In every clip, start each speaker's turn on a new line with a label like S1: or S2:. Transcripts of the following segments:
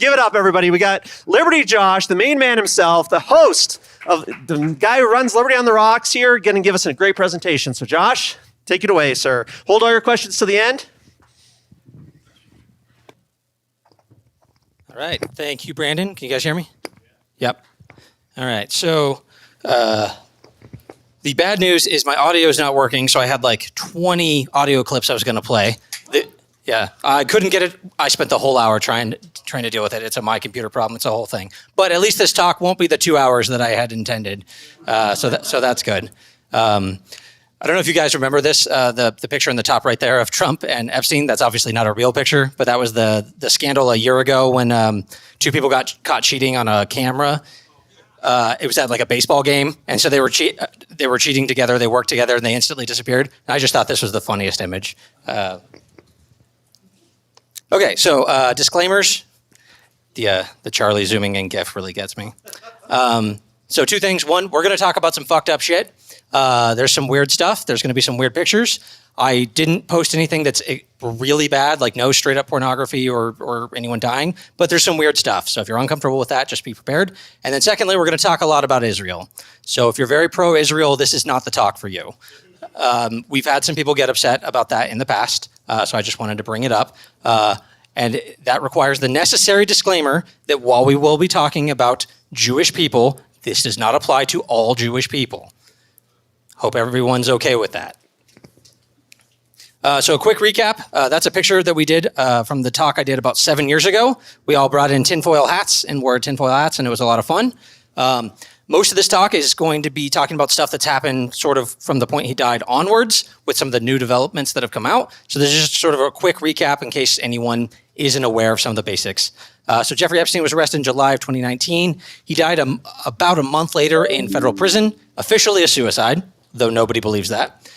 S1: Give it up, everybody. We got Liberty Josh, the main man himself, the host of the guy who runs Liberty on the Rocks here, going to give us a great presentation. So Josh, take it away, sir. Hold all your questions to the end.
S2: All right. Thank you, Brandon. Can you guys hear me? Yep. All right. So the bad news is my audio is not working. So I had like 20 audio clips I was going to play. Yeah, I couldn't get it. I spent the whole hour trying to deal with it. It's a my computer problem. It's a whole thing. But at least this talk won't be the 2 hours that I had intended. So that's good. I don't know if you guys remember this, the picture in the top right there of Trump and Epstein. That's obviously not a real picture, but that was the scandal a year ago when two people got caught cheating on a camera. It was at like a baseball game, and so they were cheating together. They worked together, and they instantly disappeared. And I just thought this was the funniest image. Okay, so disclaimers. The Charlie zooming in GIF really gets me. So two things. One, we're going to talk about some fucked up shit. There's some weird stuff. There's going to be some weird pictures. I didn't post anything that's really bad, like no straight up pornography or anyone dying, but there's some weird stuff. So if you're uncomfortable with that, just be prepared. And then secondly, we're going to talk a lot about Israel. So if you're very pro-Israel, this is not the talk for you. We've had some people get upset about that in the past, so I just wanted to bring it up. And that requires the necessary disclaimer that while we will be talking about Jewish people, this does not apply to all Jewish people. Hope everyone's okay with that. So a quick recap. That's a picture that we did from the talk I did about 7 years ago. We all brought in tinfoil hats and wore tinfoil hats, and it was a lot of fun. Most of this talk is going to be talking about stuff that's happened sort of from the point he died onwards with some of the new developments that have come out. So this is just sort of a quick recap in case anyone isn't aware of some of the basics. So Jeffrey Epstein was arrested in July of 2019. He died about a month later in federal prison, officially a suicide, though nobody believes that.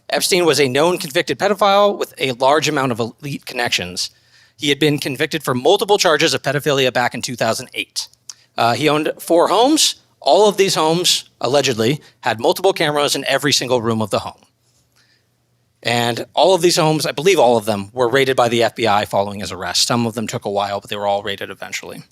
S2: Epstein was a known convicted pedophile with a large amount of elite connections. He had been convicted for multiple charges of pedophilia back in 2008. He owned 4 homes. All of these homes, allegedly, had multiple cameras in every single room of the home. And all of these homes, I believe all of them, were raided by the FBI following his arrest. Some of them took a while, but they were all raided eventually.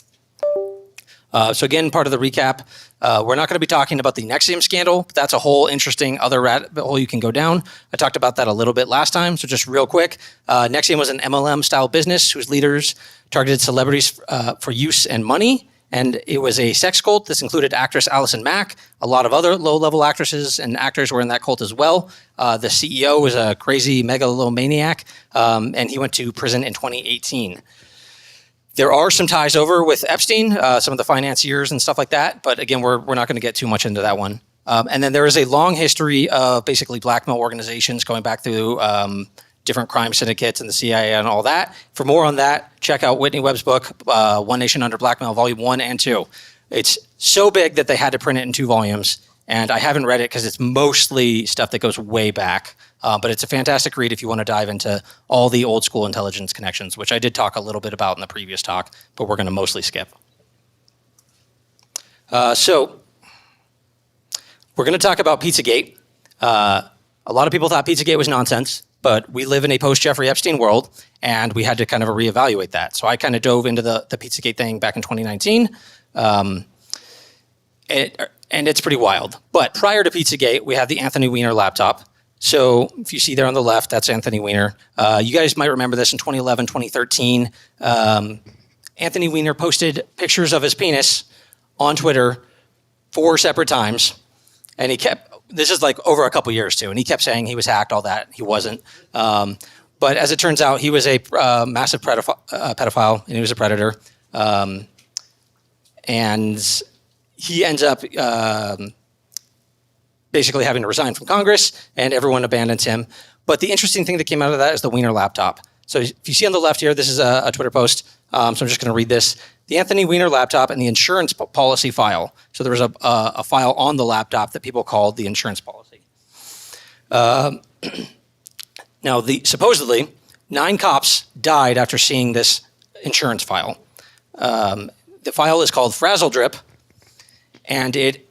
S2: So again, part of the recap, we're not going to be talking about the Nexium scandal. But that's a whole interesting other rabbit hole you can go down. I talked about that a little bit last time, so just real quick. Nexium was an MLM-style business whose leaders targeted celebrities for use and money. And it was a sex cult. This included actress Allison Mack. A lot of other low-level actresses and actors were in that cult as well. The CEO was a crazy megalomaniac, and he went to prison in 2018. There are some ties over with Epstein, some of the financiers and stuff like that. But again, we're not going to get too much into that one. And then there is a long history of basically blackmail organizations going back through different crime syndicates and the CIA and all that. For more on that, check out Whitney Webb's book, One Nation Under Blackmail, Volume 1 and 2. It's so big that they had to print it in 2 volumes, and I haven't read it because it's mostly stuff that goes way back. But it's a fantastic read if you want to dive into all the old school intelligence connections, which I did talk a little bit about in the previous talk, but we're going to mostly skip. So we're going to talk about Pizzagate. A lot of people thought Pizzagate was nonsense, but we live in a post-Jeffrey Epstein world, and we had to kind of reevaluate that. So I kind of dove into the Pizzagate thing back in 2019, and it's pretty wild. But prior to Pizzagate, we had the Anthony Weiner laptop. So if you see there on the left, that's Anthony Weiner. You guys might remember this in 2011, 2013. Anthony Weiner posted pictures of his penis on Twitter 4 separate times, and he kept... This is like over a couple years too, and he kept saying he was hacked, all that. He wasn't. But as it turns out, he was a massive pedophile, and he was a predator. And he ends up basically having to resign from Congress, and everyone abandons him. But the interesting thing that came out of that is the Weiner laptop. So if you see on the left here, this is a Twitter post. So I'm just going to read this. The Anthony Weiner laptop and the insurance policy file. So there was a file on the laptop that people called the insurance policy. Now, supposedly, 9 cops died after seeing this insurance file. The file is called Frazzle Drip, and it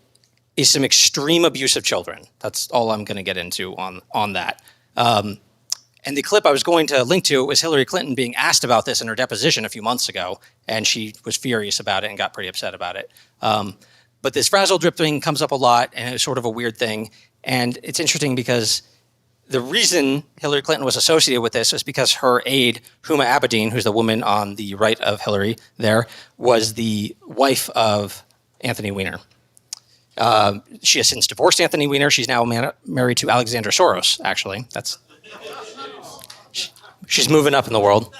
S2: is some extreme abuse of children. That's all I'm going to get into on that. And the clip I was going to link to was Hillary Clinton being asked about this in her deposition a few months ago, and she was furious about it and got pretty upset about it. But this frazzle drip thing comes up a lot, and it's sort of a weird thing. And it's interesting because the reason Hillary Clinton was associated with this is because her aide, Huma Abedin, who's the woman on the right of Hillary there, was the wife of Anthony Weiner. She has since divorced Anthony Weiner. She's now married to Alexander Soros, actually. She's moving up in the world.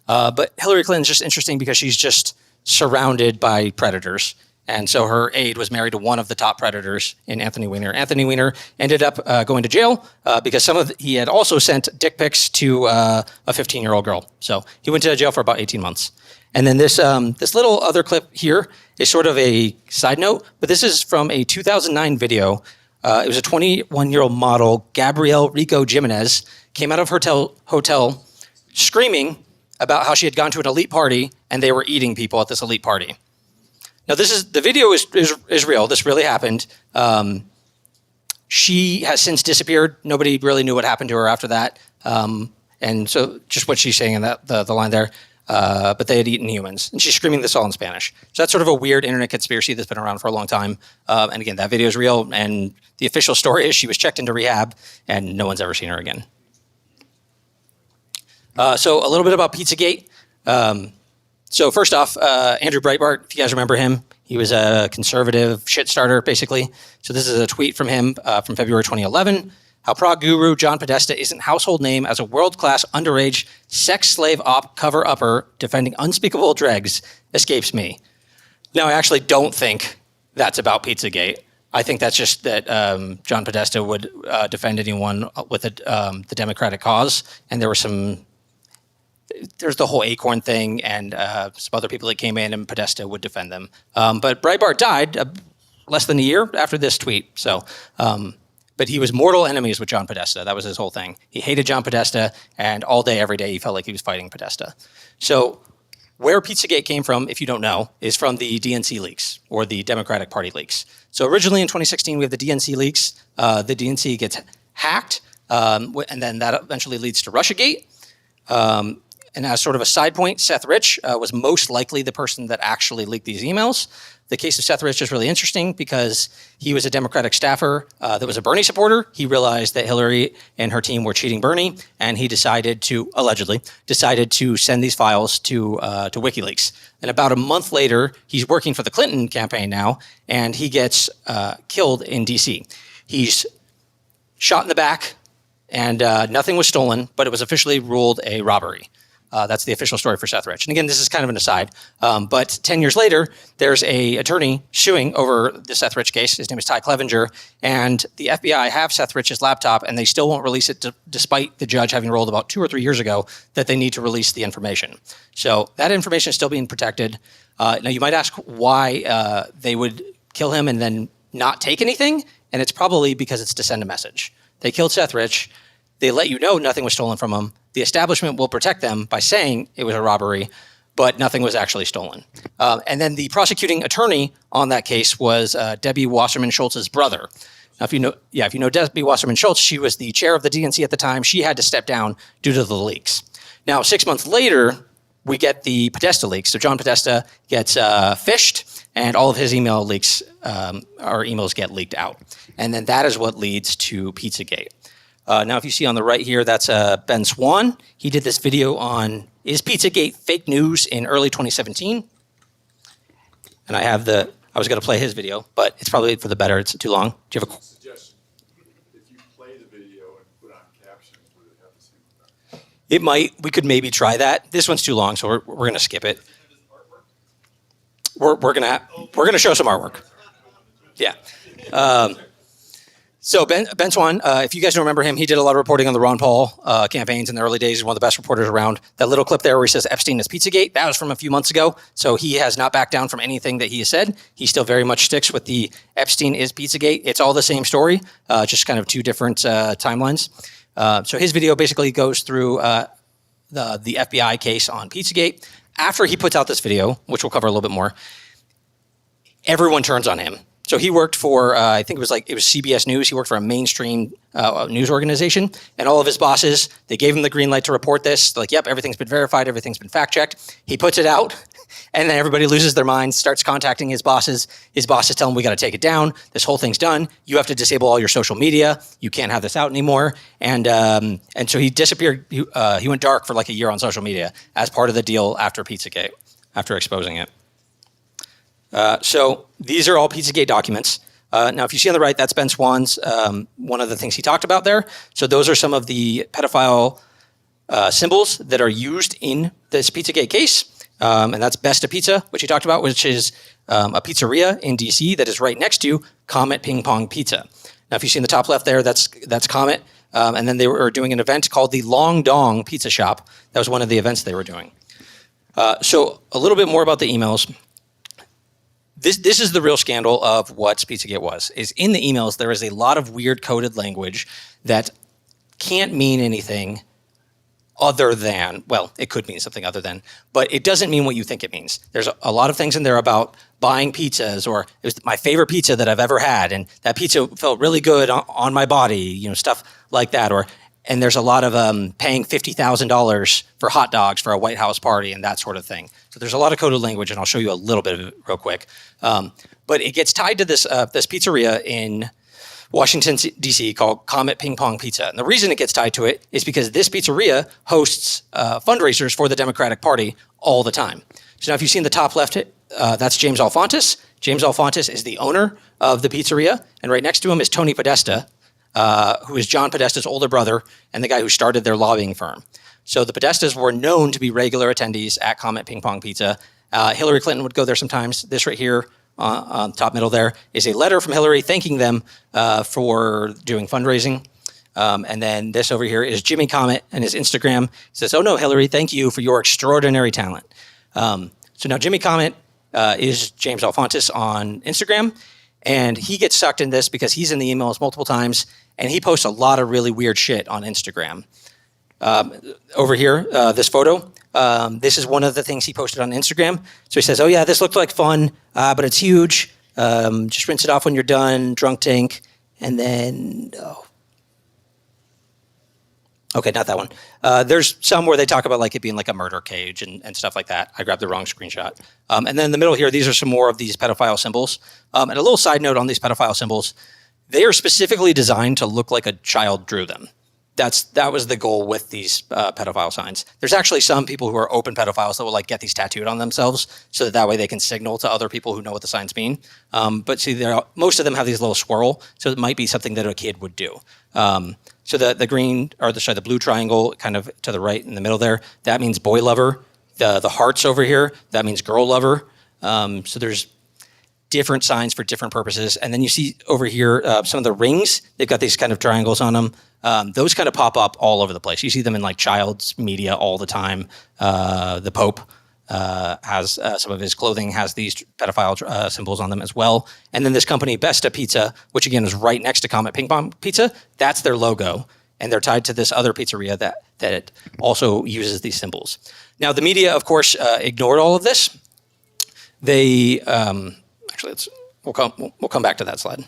S2: But Hillary Clinton's just interesting because she's just surrounded by predators. And so her aide was married to one of the top predators in Anthony Weiner. Anthony Weiner ended up going to jail because he had also sent dick pics to a 15-year-old girl. So he went to jail for about 18 months. And then this little other clip here is sort of a side note, but this is from a 2009 video. It was a 21-year-old model, Gabrielle Rico Jimenez, came out of her hotel screaming about how she had gone to an elite party and they were eating people at this elite party. Now, the video is real. This really happened. She has since disappeared. Nobody really knew what happened to her after that. And so just what she's saying in the line there, but they had eaten humans. And she's screaming this all in Spanish. So that's sort of a weird internet conspiracy that's been around for a long time. And again, that video is real. And the official story is she was checked into rehab and no one's ever seen her again. So a little bit about Pizzagate. So first off, Andrew Breitbart, if you guys remember him, he was a conservative shit starter, basically. So this is a tweet from him from February 2011. How Prague guru John Podesta isn't household name as a world-class underage sex slave op cover-upper defending unspeakable dregs escapes me. Now, I actually don't think that's about Pizzagate. I think that's just that John Podesta would defend anyone with the Democratic cause. And there's the whole Acorn thing and some other people that came in and Podesta would defend them. But Breitbart died less than a year after this tweet. So, but he was mortal enemies with John Podesta. That was his whole thing. He hated John Podesta, and all day, every day, he felt like he was fighting Podesta. So where Pizzagate came from, if you don't know, is from the DNC leaks, or the Democratic Party leaks. So originally in 2016, we have the DNC leaks. The DNC gets hacked, and then that eventually leads to Russiagate. And as sort of a side point, Seth Rich was most likely the person that actually leaked these emails. The case of Seth Rich is really interesting because he was a Democratic staffer that was a Bernie supporter. He realized that Hillary and her team were cheating Bernie, and he allegedly decided to send these files to WikiLeaks. And about a month later, he's working for the Clinton campaign now, and he gets killed in D.C. He's shot in the back, and nothing was stolen, but it was officially ruled a robbery. That's the official story for Seth Rich. And again, this is kind of an aside, but 10 years later, there's a attorney suing over the Seth Rich case. His name is Ty Clevenger, and the FBI have Seth Rich's laptop, and they still won't release it despite the judge having ruled about 2 or 3 years ago that they need to release the information. So that information is still being protected. Now, you might ask why they would kill him and then not take anything, and it's probably because it's to send a message. They killed Seth Rich. They let you know nothing was stolen from them. The establishment will protect them by saying it was a robbery, but nothing was actually stolen. And then the prosecuting attorney on that case was Debbie Wasserman Schultz's brother. Now, if you know Debbie Wasserman Schultz, she was the chair of the DNC at the time. She had to step down due to the leaks. Now, 6 months later, we get the Podesta leaks. So John Podesta gets phished, and all of his email leaks, or emails get leaked out. And then that is what leads to Pizzagate. Now, if you see on the right here, that's Ben Swan. He did this video on, is Pizzagate fake news in early 2017? And I was going to play his video, but it's probably for the better. It's too long. Do you have a
S3: suggestion? If you play the video and put on captions, would it have the same effect?
S2: It might. We could maybe try that. This one's too long, so we're going to skip it. We're going to show some artwork. Yeah. So Ben Swan, if you guys don't remember him, he did a lot of reporting on the Ron Paul campaigns in the early days. He's one of the best reporters around. That little clip there where he says Epstein is Pizzagate, that was from a few months ago. So he has not backed down from anything that he has said. He still very much sticks with the Epstein is Pizzagate. It's all the same story, just kind of two different timelines. So his video basically goes through the FBI case on Pizzagate. After he puts out this video, which we'll cover a little bit more, everyone turns on him. So he worked for, I think it was CBS News. He worked for a mainstream news organization, and all of his bosses, they gave him the green light to report this. They're like, yep, everything's been verified, everything's been fact checked. He puts it out, and then everybody loses their minds, starts contacting his bosses. His bosses tell him, we got to take it down. This whole thing's done. You have to disable all your social media. You can't have this out anymore. And so he disappeared. He went dark for like a year on social media as part of the deal after Pizzagate, after exposing it. So these are all Pizzagate documents. Now, if you see on the right, that's Ben Swann's, one of the things he talked about there. So those are some of the pedophile symbols that are used in this Pizzagate case. And that's Besta Pizza, which he talked about, which is a pizzeria in DC that is right next to Comet Ping Pong Pizza. Now, if you see in the top left there, that's Comet. And then they were doing an event called the Long Dong Pizza Shop. That was one of the events they were doing. So a little bit more about the emails. This is the real scandal of what Pizzagate was, is in the emails, there is a lot of weird coded language that can't mean anything other than, well, it could mean something other than, but it doesn't mean what you think it means. There's a lot of things in there about buying pizzas, or it was my favorite pizza that I've ever had, and that pizza felt really good on my body, stuff like that. And there's a lot of paying $50,000 for hot dogs for a White House party and that sort of thing. So there's a lot of coded language, and I'll show you a little bit of it real quick. But it gets tied to this pizzeria in Washington, D.C. called Comet Ping Pong Pizza. And the reason it gets tied to it is because this pizzeria hosts fundraisers for the Democratic Party all the time. So now if you see in the top left, that's James Alfontes. James Alfontes is the owner of the pizzeria, and right next to him is Tony Podesta, who is John Podesta's older brother and the guy who started their lobbying firm. So the Podestas were known to be regular attendees at Comet Ping Pong Pizza. Hillary Clinton would go there sometimes. This right here on top middle there is a letter from Hillary thanking them for doing fundraising. And then this over here is Jimmy Comet and his Instagram. He says, "Oh no, Hillary, thank you for your extraordinary talent." So now Jimmy Comet is James Alfontes on Instagram. And he gets sucked in this because he's in the emails multiple times, and he posts a lot of really weird shit on Instagram. Over here, this photo, this is one of the things he posted on Instagram. So he says, "Oh yeah, this looked like fun, but it's huge. Just rinse it off when you're done, drunk tank." And then, okay, not that one. There's some where they talk about like it being like a murder cage and stuff like that. I grabbed the wrong screenshot. And then in the middle here, these are some more of these pedophile symbols. And a little side note on these pedophile symbols, they are specifically designed to look like a child drew them. That was the goal with these pedophile signs. There's actually some people who are open pedophiles that will like get these tattooed on themselves so that way they can signal to other people who know what the signs mean. But see, most of them have these little swirl, so it might be something that a kid would do. So the green, or the blue triangle kind of to the right in the middle there, that means boy lover. The hearts over here, that means girl lover. So there's different signs for different purposes. And then you see over here, some of the rings, they've got these kind of triangles on them. Those kind of pop up all over the place. You see them in like child's media all the time. The Pope has some of his clothing has these pedophile symbols on them as well. And then this company, Besta Pizza, which again is right next to Comet Ping Pong Pizza, that's their logo. And they're tied to this other pizzeria that also uses these symbols. Now, the media, of course, ignored all of this. They we'll come back to that slide.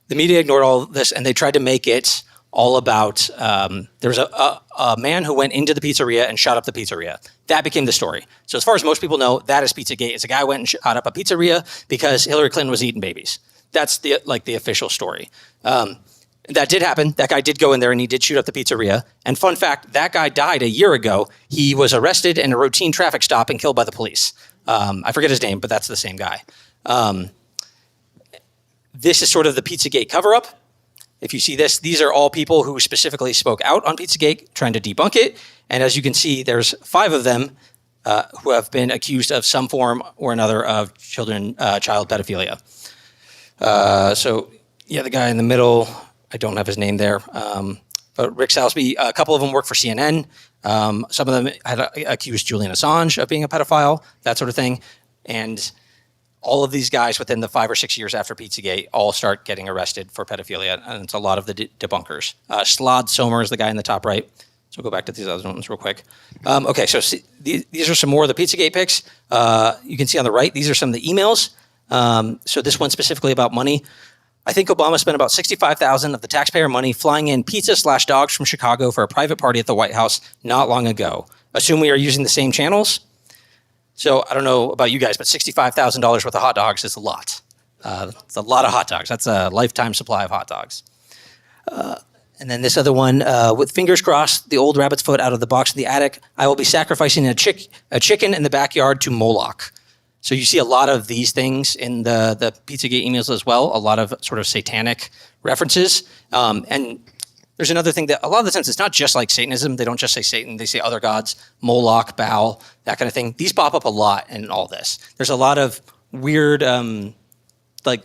S2: The media ignored all of this, and they tried to make it all about, there was a man who went into the pizzeria and shot up the pizzeria. That became the story. So as far as most people know, that is Pizzagate. It's a guy who went and shot up a pizzeria because Hillary Clinton was eating babies. That's the official story. That did happen. That guy did go in there and he did shoot up the pizzeria. And fun fact, that guy died a year ago. He was arrested in a routine traffic stop and killed by the police. I forget his name, but that's the same guy. This is sort of the Pizzagate cover-up. If you see this, these are all people who specifically spoke out on Pizzagate, trying to debunk it. And as you can see, there's 5 of them who have been accused of some form or another of child pedophilia. So, yeah, the guy in the middle, I don't have his name there, but Rick Salisbury, a couple of them work for CNN. Some of them had accused Julian Assange of being a pedophile, that sort of thing. And all of these guys within the 5 or 6 years after Pizzagate all start getting arrested for pedophilia, and it's a lot of the debunkers. Slod Sommer is the guy in the top right. So we'll go back to these other ones real quick. Okay, so these are some more of the Pizzagate pics. You can see on the right, these are some of the emails. So this one specifically about money. I think Obama spent about $65,000 of the taxpayer money flying in pizza/dogs from Chicago for a private party at the White House not long ago. Assume we are using the same channels. So I don't know about you guys, but $65,000 worth of hot dogs is a lot. It's a lot of hot dogs. That's a lifetime supply of hot dogs. And then this other one, with fingers crossed, the old rabbit's foot out of the box in the attic, I will be sacrificing a chicken in the backyard to Moloch. So you see a lot of these things in the Pizzagate emails as well, a lot of sort of satanic references. And there's another thing that a lot of the times it's not just like Satanism. They don't just say Satan. They say other gods, Moloch, Baal, that kind of thing. These pop up a lot in all this. There's a lot of weird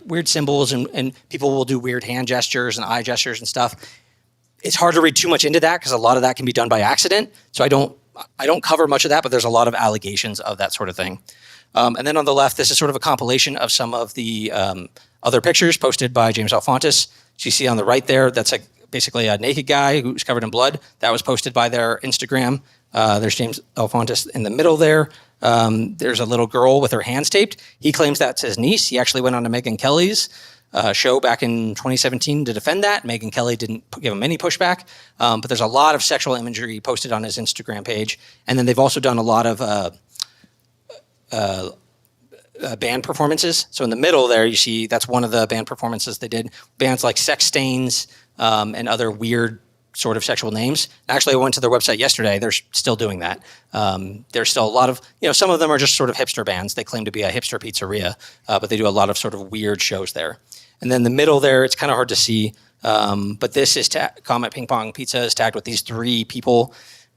S2: weird symbols and people will do weird hand gestures and eye gestures and stuff. It's hard to read too much into that because a lot of that can be done by accident. So I don't cover much of that, but there's a lot of allegations of that sort of thing. And then on the left, this is sort of a compilation of some of the other pictures posted by James Alefontis. So you see on the right there, that's basically a naked guy who's covered in blood. That was posted by their Instagram. There's James Alefontis in the middle there. There's a little girl with her hands taped. He claims that's his niece. He actually went on to Megyn Kelly's show back in 2017 to defend that. Megyn Kelly didn't give him any pushback. But there's a lot of sexual imagery posted on his Instagram page. And then they've also done a lot of band performances. So in the middle there, you see that's one of the band performances they did. Bands like Sex Stains and other weird sort of sexual names. Actually, I went to their website yesterday. They're still doing that. There's still a lot of, some of them are just sort of hipster bands. They claim to be a hipster pizzeria, but they do a lot of sort of weird shows there. And then the middle there, it's kind of hard to see, but this is Comet Ping Pong Pizza is tagged with these three people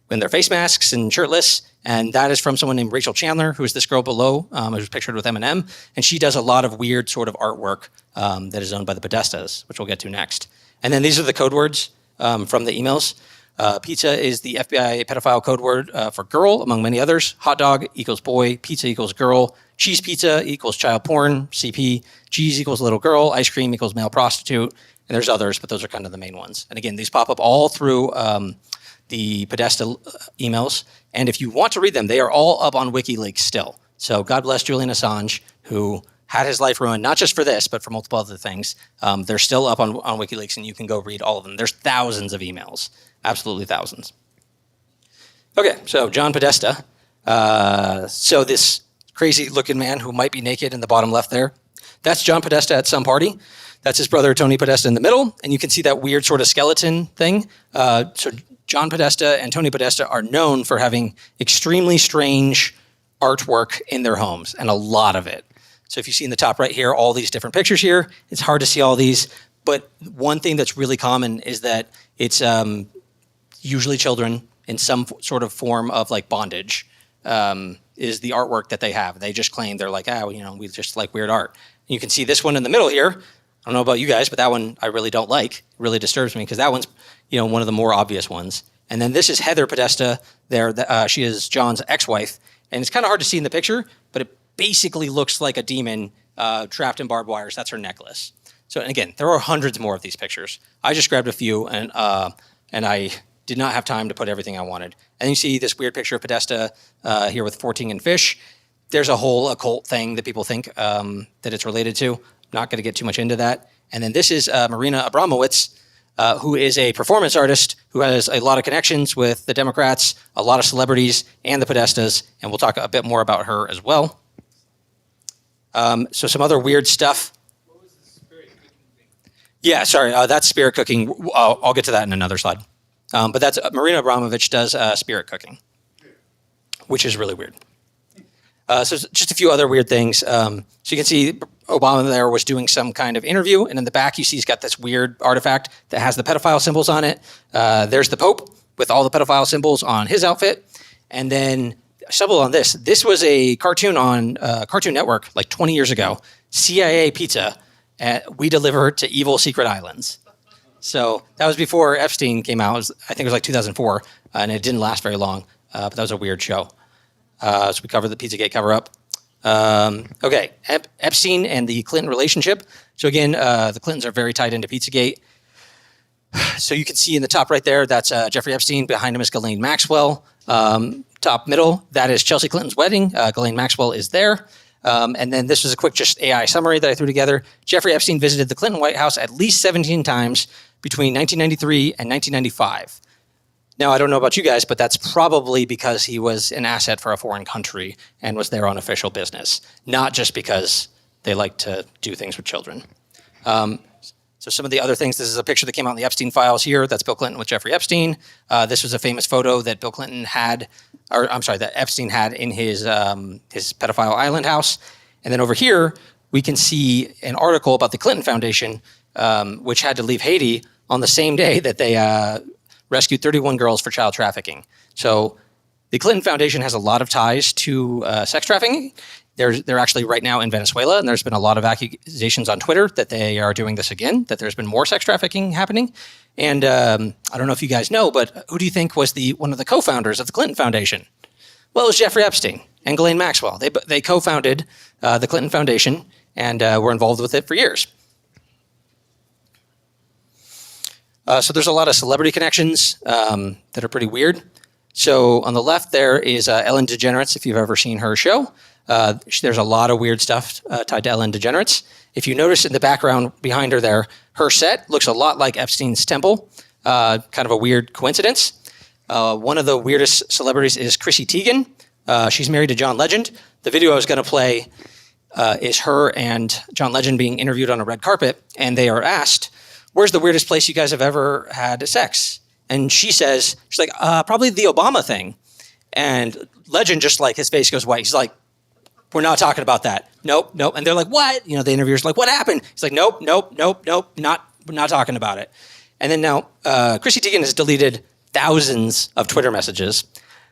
S2: in their face masks and shirtless. And that is from someone named Rachel Chandler, who is this girl below, who's pictured with Eminem. And she does a lot of weird sort of artwork that is owned by the Podestas, which we'll get to next. And then these are the code words from the emails. Pizza is the FBI pedophile code word for girl, among many others. Hot dog equals boy. Pizza equals girl. Cheese pizza equals child porn, CP. Cheese equals little girl. Ice cream equals male prostitute. And there's others, but those are kind of the main ones. And again, these pop up all through the Podesta emails. And if you want to read them, they are all up on WikiLeaks still. So God bless Julian Assange, who had his life ruined, not just for this, but for multiple other things. They're still up on WikiLeaks, and you can go read all of them. There's thousands of emails, absolutely thousands. Okay, so John Podesta. So this crazy-looking man who might be naked in the bottom left there, that's John Podesta at some party. That's his brother, Tony Podesta, in the middle, and you can see that weird sort of skeleton thing. So John Podesta and Tony Podesta are known for having extremely strange artwork in their homes, and a lot of it. So if you see in the top right here, all these different pictures here, it's hard to see all these. But one thing that's really common is that it's usually children in some sort of form of like bondage is the artwork that they have. They just claim they're like, we just like weird art. And you can see this one in the middle here. I don't know about you guys, but that one I really don't like. It really disturbs me because that one's one of the more obvious ones. And then this is Heather Podesta there. She is John's ex-wife. And it's kind of hard to see in the picture, but it basically looks like a demon trapped in barbed wires. That's her necklace. So, and again, there are hundreds more of these pictures. I just grabbed a few, and I did not have time to put everything I wanted. And you see this weird picture of Podesta here with 14 and fish. There's a whole occult thing that people think that it's related to. Not going to get too much into that. And then this is Marina Abramowitz, who is a performance artist who has a lot of connections with the Democrats, a lot of celebrities, and the Podestas. And we'll talk a bit more about her as well. So some other weird stuff.
S4: What was the spirit cooking thing?
S2: Yeah, sorry, that's spirit cooking. I'll get to that in another slide. But that's Marina Abramovich does spirit cooking, which is really weird. So just a few other weird things. So you can see Obama there was doing some kind of interview, and in the back you see he's got this weird artifact that has the pedophile symbols on it. There's the Pope with all the pedophile symbols on his outfit, and then stumbled on this. This was a cartoon on Cartoon Network like 20 years ago. CIA Pizza. We deliver to evil secret islands. So that was before Epstein came out. I think it was like 2004, and it didn't last very long. But that was a weird show. So we covered the Pizzagate cover-up. Okay, Epstein and the Clinton relationship. So again, the Clintons are very tied into Pizzagate. So you can see in the top right there, that's Jeffrey Epstein. Behind him is Ghislaine Maxwell. Top middle, that is Chelsea Clinton's wedding. Ghislaine Maxwell is there. And then this was a quick just AI summary that I threw together. Jeffrey Epstein visited the Clinton White House at least 17 times between 1993 and 1995. Now, I don't know about you guys, but that's probably because he was an asset for a foreign country and was there on official business, not just because they like to do things with children. So some of the other things, this is a picture that came out in the Epstein files here. That's Bill Clinton with Jeffrey Epstein. This was a famous photo that Bill Clinton had, that Epstein had in his pedophile island house. And then over here, we can see an article about the Clinton Foundation, which had to leave Haiti on the same day that they rescued 31 girls for child trafficking. So the Clinton Foundation has a lot of ties to sex trafficking. They're actually right now in Venezuela, and there's been a lot of accusations on Twitter that they are doing this again, that there's been more sex trafficking happening. And I don't know if you guys know, but who do you think was one of the co-founders of the Clinton Foundation? Well, it was Jeffrey Epstein and Ghislaine Maxwell. They co-founded the Clinton Foundation and were involved with it for years. So there's a lot of celebrity connections that are pretty weird. So on the left there is Ellen DeGeneres, if you've ever seen her show. There's a lot of weird stuff tied to Ellen DeGeneres. If you notice in the background behind her there, her set looks a lot like Epstein's temple. Kind of a weird coincidence. One of the weirdest celebrities is Chrissy Teigen. She's married to John Legend. The video I was going to play is her and John Legend being interviewed on a red carpet, and they are asked, "Where's the weirdest place you guys have ever had sex?" And she's like, probably the Obama thing. And Legend just like, his face goes white. He's like, "We're not talking about that. Nope. And they're like, "What?" The interviewer's like, "What happened?" He's like, "Nope. We're not talking about it." And then now, Chrissy Teigen has deleted thousands of Twitter messages.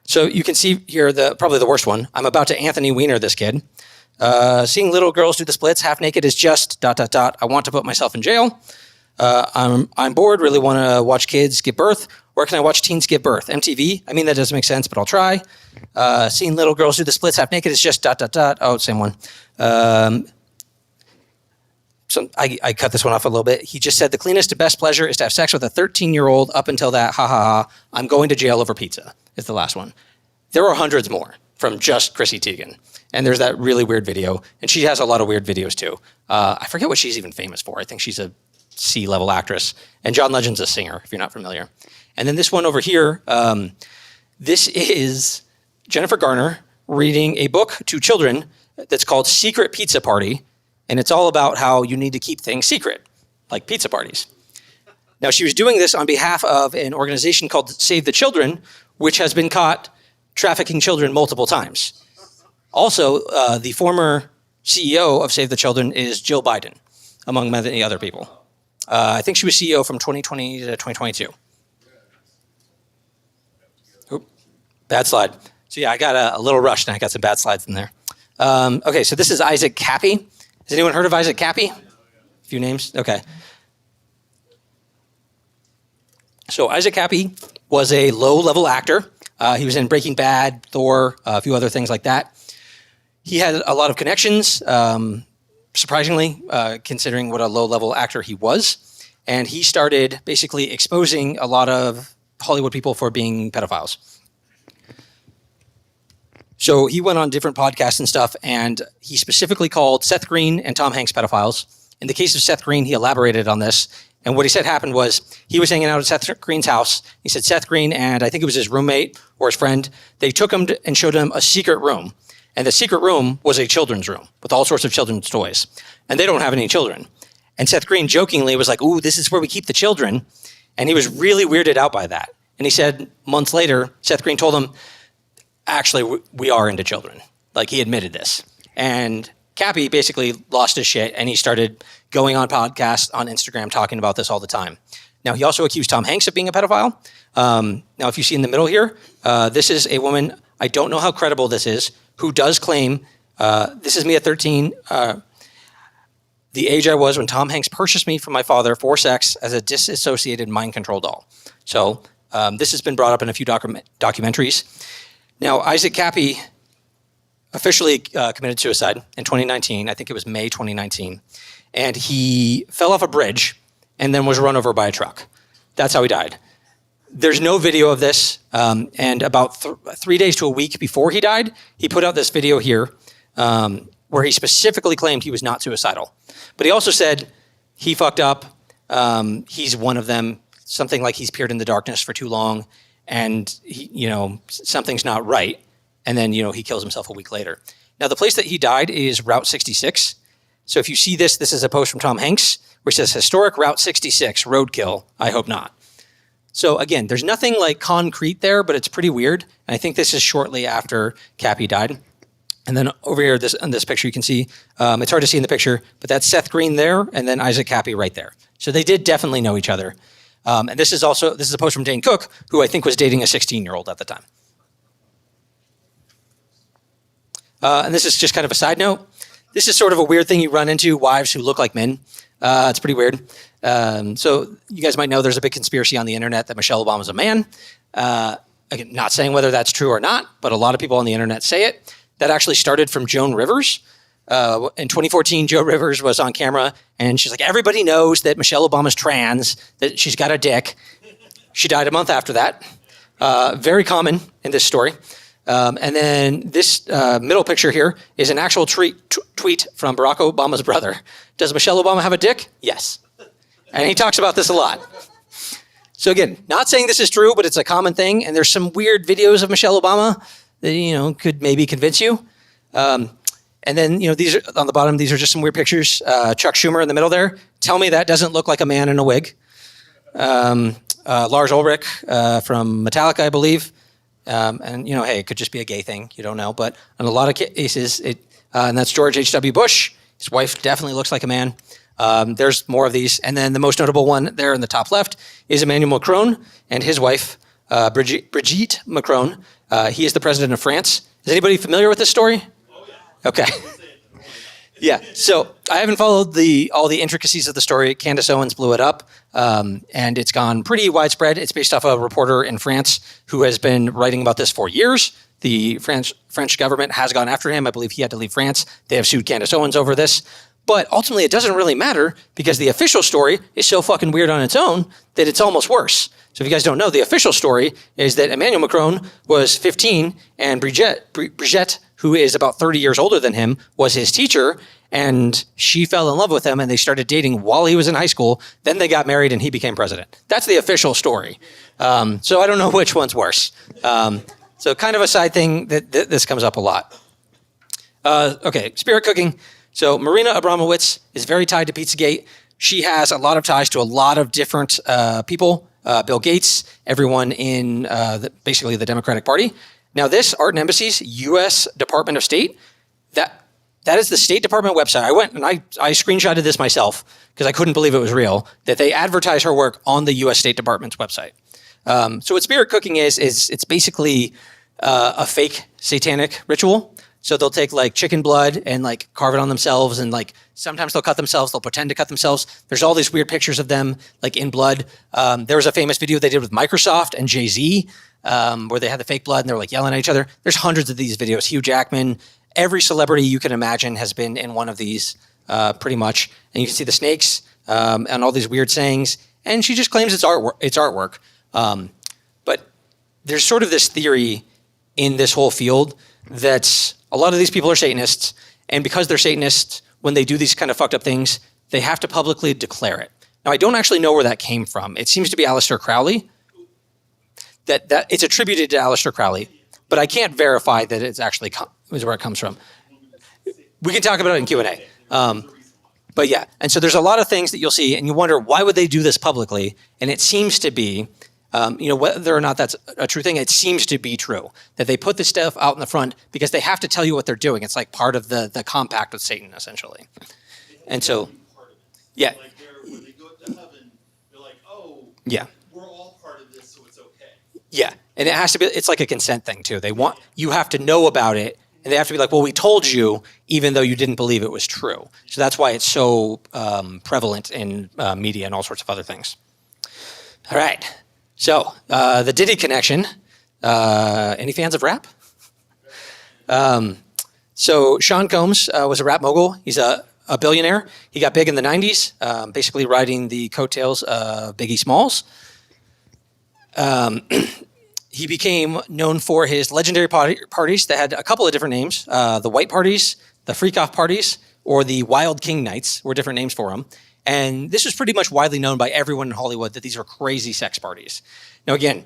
S2: So you can see here probably the worst one. "I'm about to Anthony Weiner this kid. Seeing little girls do the splits half naked is just ... I want to put myself in jail. I'm bored, really want to watch kids give birth. Where can I watch teens give birth? MTV? I mean, that doesn't make sense, but I'll try. Seeing little girls do the splits half naked is just ... Oh, same one. So I cut this one off a little bit. He just said the cleanest and best pleasure is to have sex with a 13-year-old. Up until that, ha ha ha. I'm going to jail over pizza is the last one. There are hundreds more from just Chrissy Teigen. And there's that really weird video. And she has a lot of weird videos too. I forget what she's even famous for. I think she's a C-level actress. And John Legend's a singer, if you're not familiar. And then this one over here, this is Jennifer Garner reading a book to children that's called Secret Pizza Party. And it's all about how you need to keep things secret, like pizza parties. Now, she was doing this on behalf of an organization called Save the Children, which has been caught trafficking children multiple times. Also, the former CEO of Save the Children is Jill Biden, among many other people. I think she was CEO from 2020 to 2022. Oop, bad slide. So yeah, I got a little rushed and I got some bad slides in there. Okay, so this is Isaac Cappy. Has anyone heard of Isaac Cappy? A few names? Okay. So Isaac Cappy was a low-level actor. He was in Breaking Bad, Thor, a few other things like that. He had a lot of connections, surprisingly, considering what a low-level actor he was. And he started basically exposing a lot of Hollywood people for being pedophiles. So he went on different podcasts and stuff, and he specifically called Seth Green and Tom Hanks pedophiles. In the case of Seth Green, he elaborated on this. And what he said happened was he was hanging out at Seth Green's house. He said Seth Green and I think it was his roommate or his friend, they took him and showed him a secret room. And the secret room was a children's room with all sorts of children's toys. And they don't have any children. And Seth Green jokingly was like, "Ooh, this is where we keep the children." And he was really weirded out by that. And he said months later, Seth Green told him, "Actually, we are into children." Like, he admitted this. And Cappy basically lost his shit, and he started going on podcasts on Instagram talking about this all the time. Now, he also accused Tom Hanks of being a pedophile. Now, if you see in the middle here, this is a woman, I don't know how credible this is, who does claim, this is me at 13, the age I was when Tom Hanks purchased me from my father for sex as a disassociated mind control doll. So this has been brought up in a few documentaries. Now, Isaac Cappy officially committed suicide in 2019. I think it was May 2019. And he fell off a bridge and then was run over by a truck. That's how he died. There's no video of this. And about 3 days to a week before he died, he put out this video here. where he specifically claimed he was not suicidal. But he also said he fucked up. He's one of them. Something like he's peered in the darkness for too long, and something's not right. And then he kills himself a week later. Now the place that he died is Route 66. So if you see this is a post from Tom Hanks, which says historic Route 66 roadkill. I hope not. So again, there's nothing like concrete there, but it's pretty weird. And I think this is shortly after Cappy died. And then over here, on this picture, you can see, it's hard to see in the picture, but that's Seth Green there, and then Isaac Cappy right there. So they did definitely know each other. And this is a post from Dane Cook, who I think was dating a 16-year-old at the time. And this is just kind of a side note. This is sort of a weird thing you run into, wives who look like men. It's pretty weird. So you guys might know there's a big conspiracy on the internet that Michelle Obama's a man. Again, not saying whether that's true or not, but a lot of people on the internet say it. That actually started from Joan Rivers. In 2014, Joe Rivers was on camera, and she's like, everybody knows that Michelle Obama's trans, that she's got a dick. She died a month after that. Very common in this story. And then this middle picture here is an actual tweet from Barack Obama's brother. Does Michelle Obama have a dick? Yes. And he talks about this a lot. So again, not saying this is true, but it's a common thing. And there's some weird videos of Michelle Obama that, could maybe convince you. And then, these are on the bottom, these are just some weird pictures. Chuck Schumer in the middle there. Tell me that doesn't look like a man in a wig. Lars Ulrich from Metallica, I believe. And, hey, it could just be a gay thing. You don't know. But in a lot of cases, and that's George H.W. Bush. His wife definitely looks like a man. There's more of these. And then the most notable one there in the top left is Emmanuel Macron and his wife, Brigitte Macron. He is the president of France. Is anybody familiar with this story? Oh, yeah. Okay. Yeah, so I haven't followed all the intricacies of the story. Candace Owens blew it up, and it's gone pretty widespread. It's based off a reporter in France who has been writing about this for years. The French government has gone after him. I believe he had to leave France. They have sued Candace Owens over this. But ultimately, it doesn't really matter because the official story is so fucking weird on its own that it's almost worse. So if you guys don't know, the official story is that Emmanuel Macron was 15 and Brigitte, who is about 30 years older than him, was his teacher, and she fell in love with him and they started dating while he was in high school. Then they got married and he became president. That's the official story. So I don't know which one's worse. So kind of a side thing that this comes up a lot. Okay, spirit cooking. So Marina Abramovich is very tied to Pizzagate. She has a lot of ties to a lot of different people, Bill Gates, everyone in basically the Democratic Party. Now this, Art and Embassies, U.S. Department of State, that is the State Department website. I went and I screenshotted this myself because I couldn't believe it was real, that they advertise her work on the U.S. State Department's website. So what spirit cooking is it's basically a fake satanic ritual. So they'll take like chicken blood and like carve it on themselves, and like sometimes they'll cut themselves, they'll pretend to cut themselves. There's all these weird pictures of them like in blood. There was a famous video they did with Microsoft and Jay-Z where they had the fake blood and they're like yelling at each other. There's hundreds of these videos. Hugh Jackman, every celebrity you can imagine has been in one of these pretty much. And you can see the snakes and all these weird sayings. And she just claims it's artwork. But there's sort of this theory in this whole field that a lot of these people are Satanists, and because they're Satanists, when they do these kind of fucked up things, they have to publicly declare it. Now, I don't actually know where that came from. It seems to be Aleister Crowley. That it's attributed to Aleister Crowley, but I can't verify that it's actually is where it comes from. We can talk about it in Q&A. But yeah, and so there's a lot of things that you'll see, and you wonder, why would they do this publicly? And it seems to be, whether or not that's a true thing, it seems to be true that they put this stuff out in the front because they have to tell you what they're doing. It's like part of the compact with Satan, essentially. And so, yeah.
S5: Like when they go up to heaven, they're like, oh,
S2: yeah,
S5: we're all part of this, so it's okay.
S2: Yeah, and it has to be, it's like a consent thing too. You have to know about it, and they have to be like, well, we told you, even though you didn't believe it was true. So that's why it's so prevalent in media and all sorts of other things. All right. So, the Diddy connection. Any fans of rap? So, Sean Combs was a rap mogul. He's a billionaire. He got big in the 90s, basically riding the coattails of Biggie Smalls. He became known for his legendary parties that had a couple of different names. The White Parties, the freak-off parties, or the Wild King Nights were different names for them. And this was pretty much widely known by everyone in Hollywood that these were crazy sex parties. Now, again,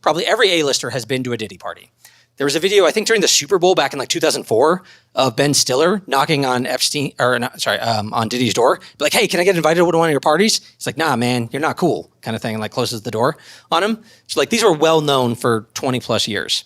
S2: probably every A-lister has been to a Diddy party. There was a video, I think, during the Super Bowl back in like 2004 of Ben Stiller knocking on on Diddy's door. Be like, hey, can I get invited to one of your parties? He's like, nah, man, you're not cool, kind of thing, and like closes the door on him. So like these were well known for 20 plus years.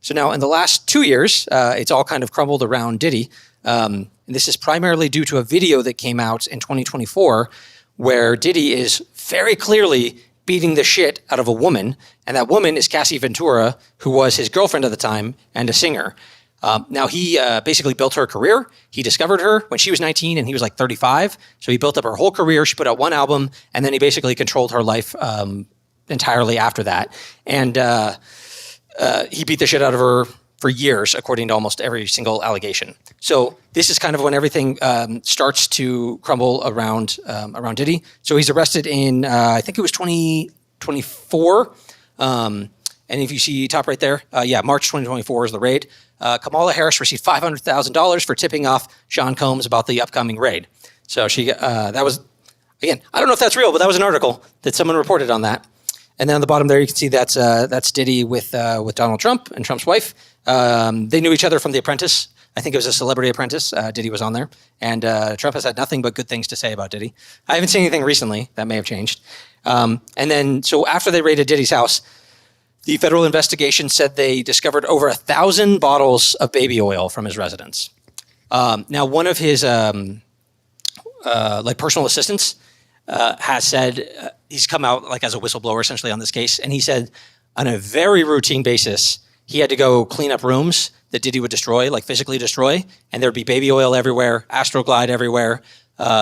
S2: So now in the last 2 years, it's all kind of crumbled around Diddy. And this is primarily due to a video that came out in 2024 where Diddy is very clearly beating the shit out of a woman, and that woman is Cassie Ventura, who was his girlfriend at the time and a singer. Now, he basically built her career. He discovered her when she was 19 and he was like 35. So he built up her whole career. She put out one album, and then he basically controlled her life entirely after that. And he beat the shit out of her for years, according to almost every single allegation. So this is kind of when everything starts to crumble around Diddy. So he's arrested in, I think it was 2024. And if you see top right there, March 2024 is the raid. Kamala Harris received $500,000 for tipping off Sean Combs about the upcoming raid. So that was, again, I don't know if that's real, but that was an article that someone reported on that. And then on the bottom there, you can see that's Diddy with Donald Trump and Trump's wife. They knew each other from The Apprentice. I think it was a Celebrity Apprentice. Diddy was on there. And Trump has had nothing but good things to say about Diddy. I haven't seen anything recently. That may have changed. And then, so after they raided Diddy's house, the federal investigation said they discovered over 1,000 bottles of baby oil from his residence. Now, one of his personal assistants has said he's come out like as a whistleblower essentially on this case, and he said on a very routine basis he had to go clean up rooms that Diddy would destroy, like physically destroy, and there'd be baby oil everywhere, Astroglide everywhere,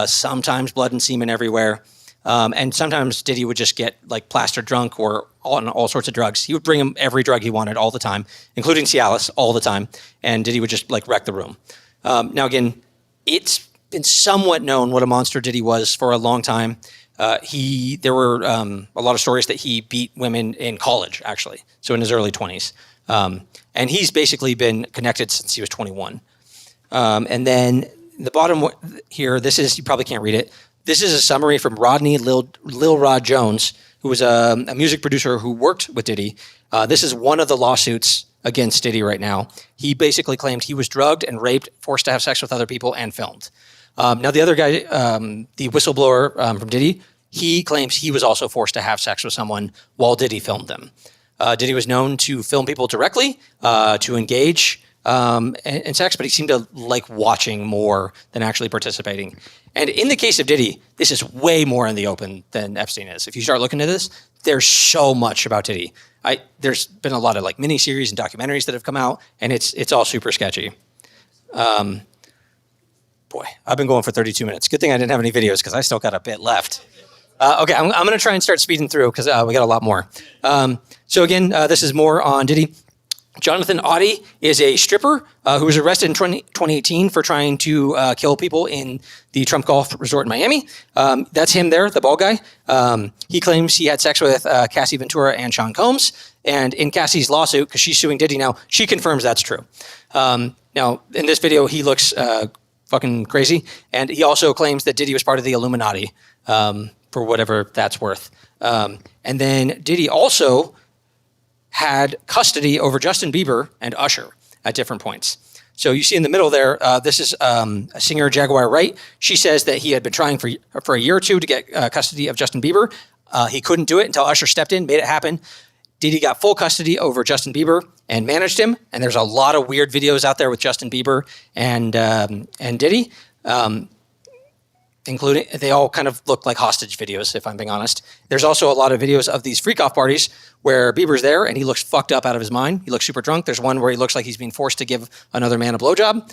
S2: sometimes blood and semen everywhere, and sometimes Diddy would just get like plastered drunk or on all sorts of drugs. He would bring him every drug he wanted all the time, including Cialis all the time, and Diddy would just like wreck the room. Now again, it's been somewhat known what a monster Diddy was for a long time. There were a lot of stories that he beat women in college, actually, so in his early 20s. And he's basically been connected since he was 21. And then the bottom here, you probably can't read it. This is a summary from Rodney Lil Rod Jones, who was a music producer who worked with Diddy. This is one of the lawsuits against Diddy right now. He basically claimed he was drugged and raped, forced to have sex with other people, and filmed. Now, the other guy, the whistleblower from Diddy, he claims he was also forced to have sex with someone while Diddy filmed them. Diddy was known to film people directly, to engage in sex, but he seemed to like watching more than actually participating. And in the case of Diddy, this is way more in the open than Epstein is. If you start looking at this, there's so much about Diddy. There's been a lot of like miniseries and documentaries that have come out, and it's all super sketchy. Boy, I've been going for 32 minutes. Good thing I didn't have any videos because I still got a bit left. Okay, I'm going to try and start speeding through because we got a lot more. So again, this is more on Diddy. Jonathan Audie is a stripper who was arrested in 2018 for trying to kill people in the Trump Golf Resort in Miami. That's him there, the bald guy. He claims he had sex with Cassie Ventura and Sean Combs. And in Cassie's lawsuit, because she's suing Diddy now, she confirms that's true. Now, in this video, he looks fucking crazy. And he also claims that Diddy was part of the Illuminati, for whatever that's worth. And then Diddy also had custody over Justin Bieber and Usher at different points. So you see in the middle there, this is a singer, Jaguar Wright. She says that he had been trying for a year or two to get custody of Justin Bieber. He couldn't do it until Usher stepped in, made it happen. Diddy got full custody over Justin Bieber and managed him. And there's a lot of weird videos out there with Justin Bieber and Diddy. Including, they all kind of look like hostage videos, if I'm being honest. There's also a lot of videos of these freak-off parties where Bieber's there and he looks fucked up out of his mind. He looks super drunk. There's one where he looks like he's being forced to give another man a blowjob.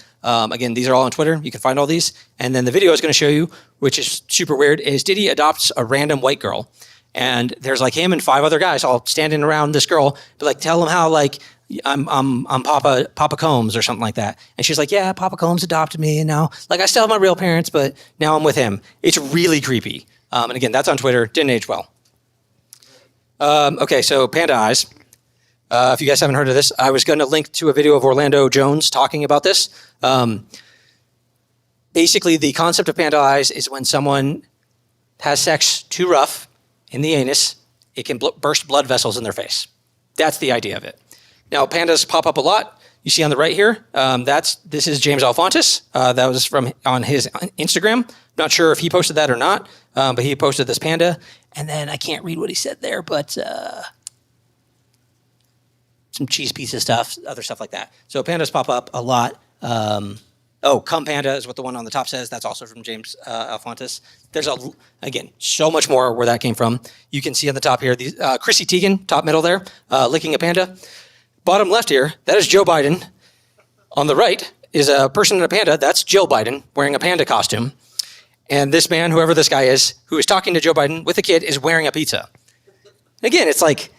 S2: Again, these are all on Twitter. You can find all these. And then the video I was going to show you, which is super weird, is Diddy adopts a random white girl. And there's like him and 5 other guys all standing around this girl, but like tell him how like I'm Papa Combs or something like that. And she's like, yeah, Papa Combs adopted me, and now like I still have my real parents, but now I'm with him. It's really creepy. And again, that's on Twitter. Didn't age well. Okay, so Panda Eyes. If you guys haven't heard of this, I was going to link to a video of Orlando Jones talking about this. basically, the concept of panda eyes is when someone has sex too rough in the anus, it can burst blood vessels in their face. That's the idea of it. Now, pandas pop up a lot. You see on the right here, this is James Alphonsus. That was on his Instagram. Not sure if he posted that or not, but he posted this panda. And then I can't read what he said there, but some cheese pizza stuff, other stuff like that. So pandas pop up a lot. Come Panda is what the one on the top says. That's also from James Alphonsus. There's, again, so much more where that came from. You can see on the top here, Chrissy Teigen, top middle there, licking a panda. Bottom left here, that is Joe Biden. On the right is a person in a panda. That's Jill Biden wearing a panda costume. And this man, whoever this guy is, who is talking to Joe Biden with a kid, is wearing a pizza. Again, it's like,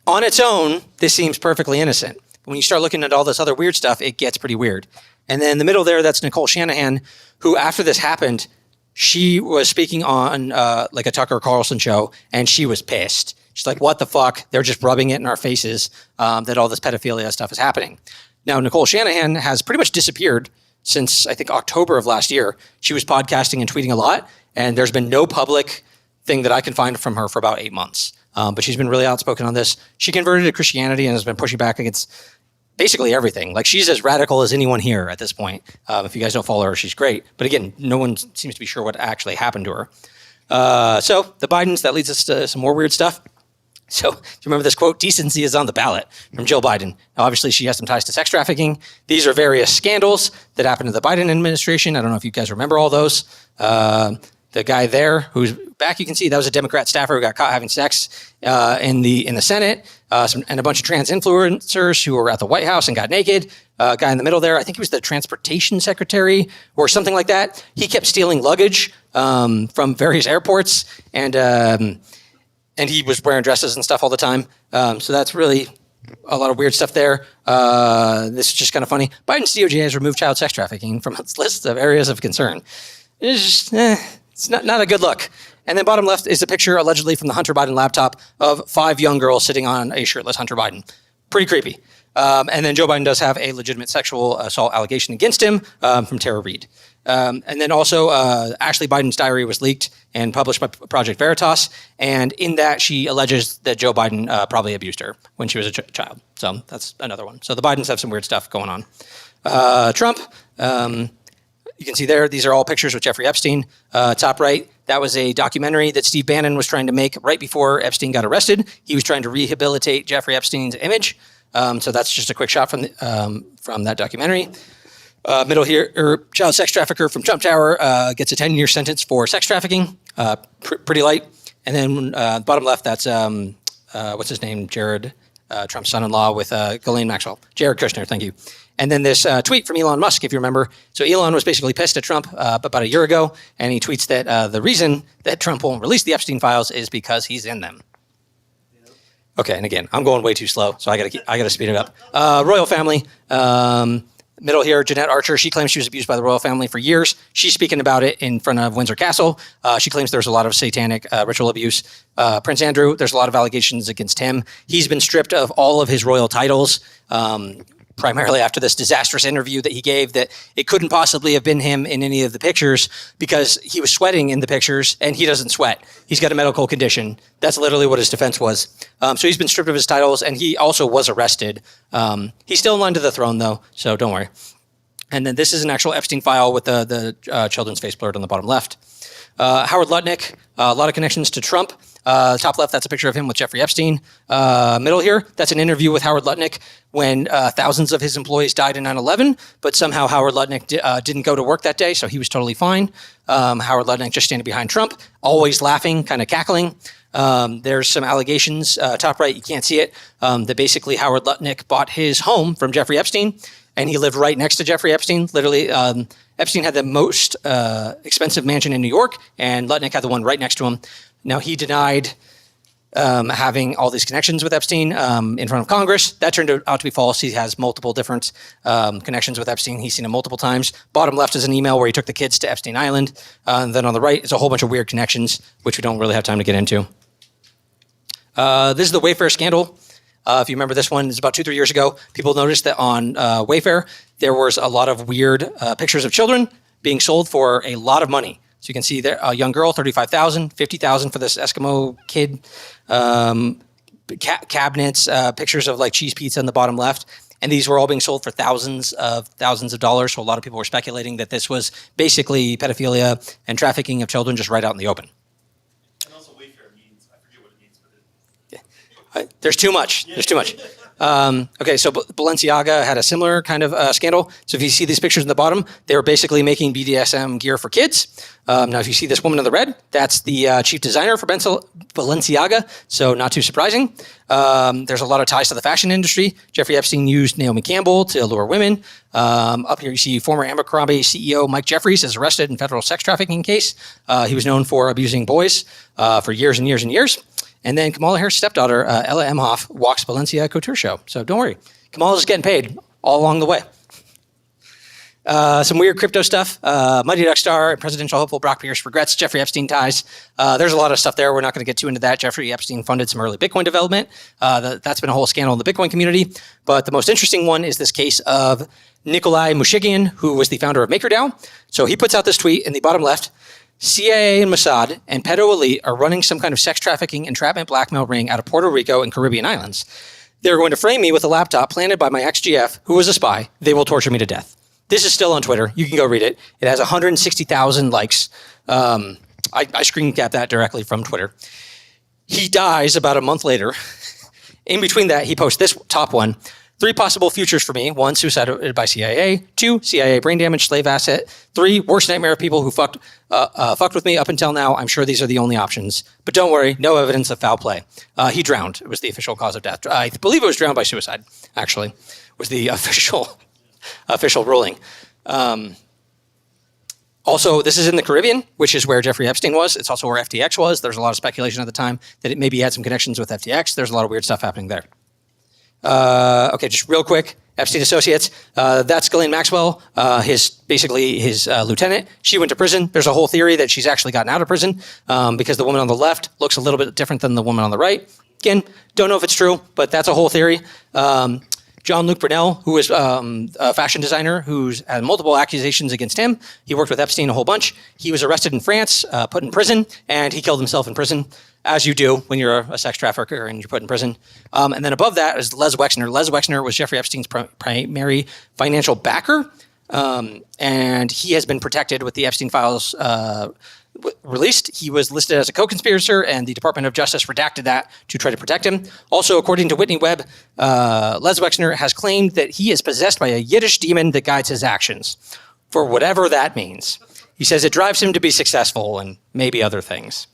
S2: on its own, this seems perfectly innocent. But when you start looking at all this other weird stuff, it gets pretty weird. And then in the middle there, that's Nicole Shanahan, who after this happened, she was speaking on like a Tucker Carlson show, and she was pissed. She's like, what the fuck? They're just rubbing it in our faces that all this pedophilia stuff is happening. Now, Nicole Shanahan has pretty much disappeared since, I think, October of last year. She was podcasting and tweeting a lot, and there's been no public thing that I can find from her for about 8 months. But she's been really outspoken on this. She converted to Christianity and has been pushing back against basically everything. Like, she's as radical as anyone here at this point. If you guys don't follow her, she's great. But again, no one seems to be sure what actually happened to her. So the Bidens, that leads us to some more weird stuff. So do you remember this quote? Decency is on the ballot from Jill Biden. Now, obviously, she has some ties to sex trafficking. These are various scandals that happened to the Biden administration. I don't know if you guys remember all those. The guy there who's back, you can see that was a Democrat staffer who got caught having sex in the Senate, and a bunch of trans influencers who were at the White House and got naked. Guy in the middle there, I think he was the transportation secretary or something like that. He kept stealing luggage from various airports, and he was wearing dresses and stuff all the time. So that's really a lot of weird stuff there. This is just kind of funny. Biden's DOJ has removed child sex trafficking from its list of areas of concern. It's just, it's not a good look. And then bottom left is a picture allegedly from the Hunter Biden laptop of 5 young girls sitting on a shirtless Hunter Biden. Pretty creepy. And then Joe Biden does have a legitimate sexual assault allegation against him from Tara Reid. And then also Ashley Biden's diary was leaked and published by Project Veritas. And in that, she alleges that Joe Biden probably abused her when she was a child. So that's another one. So the Bidens have some weird stuff going on. Trump, you can see there, these are all pictures with Jeffrey Epstein. Top right, that was a documentary that Steve Bannon was trying to make right before Epstein got arrested. He was trying to rehabilitate Jeffrey Epstein's image. So that's just a quick shot from that documentary. Middle here, child sex trafficker from Trump Tower gets a 10-year sentence for sex trafficking. Pretty light. And then bottom left, that's what's his name, Jared, Trump's son-in-law with Ghislaine Maxwell. Jared Kushner, thank you. And then this tweet from Elon Musk, if you remember. So Elon was basically pissed at Trump about a year ago, and he tweets that the reason that Trump won't release the Epstein files is because he's in them. Okay, and again, I'm going way too slow, so I gotta speed it up. Royal family. Middle here, Jeanette Archer, she claims she was abused by the royal family for years. She's speaking about it in front of Windsor Castle. She claims there's a lot of satanic ritual abuse. Prince Andrew, there's a lot of allegations against him. He's been stripped of all of his royal titles, primarily after this disastrous interview that he gave that it couldn't possibly have been him in any of the pictures because he was sweating in the pictures and he doesn't sweat. He's got a medical condition. That's literally what his defense was. So he's been stripped of his titles and he also was arrested. He's still in line to the throne though, so don't worry. And then this is an actual Epstein file with the children's face blurred on the bottom left. Howard Lutnick, a lot of connections to Trump. Top left, that's a picture of him with Jeffrey Epstein. Middle here, that's an interview with Howard Lutnick when thousands of his employees died in 9/11, but somehow Howard Lutnick didn't go to work that day, so he was totally fine. Howard Lutnick just standing behind Trump, always laughing, kind of cackling. There's some allegations, top right, you can't see it, that basically Howard Lutnick bought his home from Jeffrey Epstein, and he lived right next to Jeffrey Epstein. Literally, Epstein had the most expensive mansion in New York, and Lutnick had the one right next to him. Now, he denied having all these connections with Epstein in front of Congress. That turned out to be false. He has multiple different connections with Epstein. He's seen him multiple times. Bottom left is an email where he took the kids to Epstein Island. And then on the right is a whole bunch of weird connections, which we don't really have time to get into. This is the Wayfair scandal. If you remember this one, it's about 2-3 years ago. People noticed that on Wayfair, there was a lot of weird pictures of children being sold for a lot of money. So you can see there, a young girl, $35,000, $50,000 for this Eskimo kid. Cabinets, pictures of like cheese pizza in the bottom left. And these were all being sold for thousands of dollars. So a lot of people were speculating that this was basically pedophilia and trafficking of children just right out in the open.
S5: And also Wayfair means, I forget what it means, but it,
S2: There's too much. There's too much. Okay, so Balenciaga had a similar kind of scandal. So if you see these pictures in the bottom, they were basically making BDSM gear for kids. Now, if you see this woman in the red, that's the chief designer for Balenciaga, so not too surprising. There's a lot of ties to the fashion industry. Jeffrey Epstein used Naomi Campbell to lure women. Up here, you see former Abercrombie CEO Mike Jeffries is arrested in federal sex trafficking case. He was known for abusing boys for years and years and years. And then Kamala Harris' stepdaughter, Ella Emhoff, walks Balenciaga couture show. So don't worry. Kamala's getting paid all along the way. Some weird crypto stuff. Mighty Duck star, presidential hopeful Brock Pierce regrets Jeffrey Epstein ties. There's a lot of stuff there. We're not going to get too into that. Jeffrey Epstein funded some early Bitcoin development. That's been a whole scandal in the Bitcoin community. But the most interesting one is this case of Nikolai Mushigian, who was the founder of MakerDAO. So he puts out this tweet in the bottom left. CIA and Mossad and pedo elite are running some kind of sex trafficking, entrapment, blackmail ring out of Puerto Rico and Caribbean islands. They're going to frame me with a laptop planted by my ex-GF, who was a spy. They will torture me to death. This is still on Twitter. You can go read it. It has 160,000 likes. I screen capped that directly from Twitter. He dies about a month later. In between that, he posts this top one. 3 possible futures for me. 1, suicide by CIA. 2, CIA brain damage, slave asset. 3, worst nightmare of people who fucked with me up until now. I'm sure these are the only options. But don't worry, no evidence of foul play. He drowned. It was the official cause of death. I believe it was drowned by suicide, actually, was the official ruling. Also, this is in the Caribbean, which is where Jeffrey Epstein was. It's also where FTX was. There's a lot of speculation at the time that it maybe had some connections with FTX. There's a lot of weird stuff happening there. Okay, just real quick. Epstein Associates. That's Ghislaine Maxwell, his lieutenant. She went to prison. There's a whole theory that she's actually gotten out of prison because the woman on the left looks a little bit different than the woman on the right. Again, don't know if it's true, but that's a whole theory. John Luke Brunel, who is a fashion designer who's had multiple accusations against him. He worked with Epstein a whole bunch. He was arrested in France, put in prison, and he killed himself in prison, as you do when you're a sex trafficker and you're put in prison. And then above that is Les Wexner. Les Wexner was Jeffrey Epstein's primary financial backer, and he has been protected with the Epstein files released. He was listed as a co-conspirator, and the Department of Justice redacted that to try to protect him. Also, according to Whitney Webb, Les Wexner has claimed that he is possessed by a Yiddish demon that guides his actions, for whatever that means. He says it drives him to be successful and maybe other things.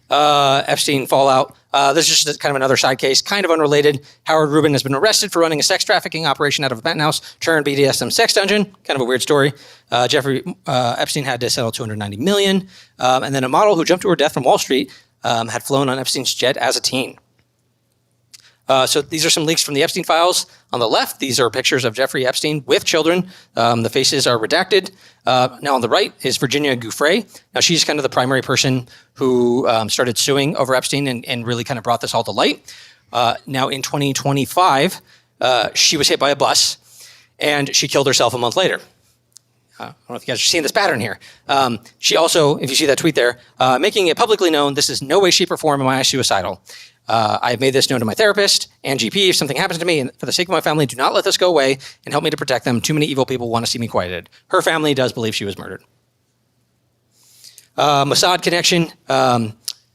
S2: Epstein fallout. This is just kind of another side case, kind of unrelated. Howard Rubin has been arrested for running a sex trafficking operation out of a penthouse turned BDSM sex dungeon. Kind of a weird story. Jeffrey Epstein had to settle $290 million. And then a model who jumped to her death from Wall Street had flown on Epstein's jet as a teen. So these are some leaks from the Epstein files. On the left, these are pictures of Jeffrey Epstein with children. The faces are redacted. Now on the right is Virginia Giuffre. Now she's kind of the primary person who started suing over Epstein and really kind of brought this all to light. Now in 2025, she was hit by a bus and she killed herself a month later. I don't know if you guys are seeing this pattern here. She also, if you see that tweet there, making it publicly known, this is no way, shape, or form am I suicidal. I have made this known to my therapist and GP. If something happens to me, and for the sake of my family, do not let this go away and help me to protect them. Too many evil people want to see me quieted. Her family does believe she was murdered. Mossad connection.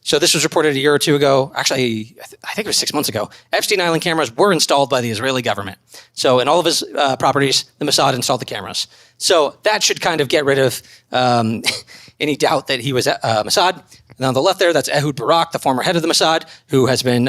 S2: So this was reported a year or two ago. Actually, I think it was 6 months ago. Epstein Island cameras were installed by the Israeli government. So in all of his properties, the Mossad installed the cameras. So that should kind of get rid of any doubt that he was Mossad. And on the left there, that's Ehud Barak, the former head of the Mossad, who has been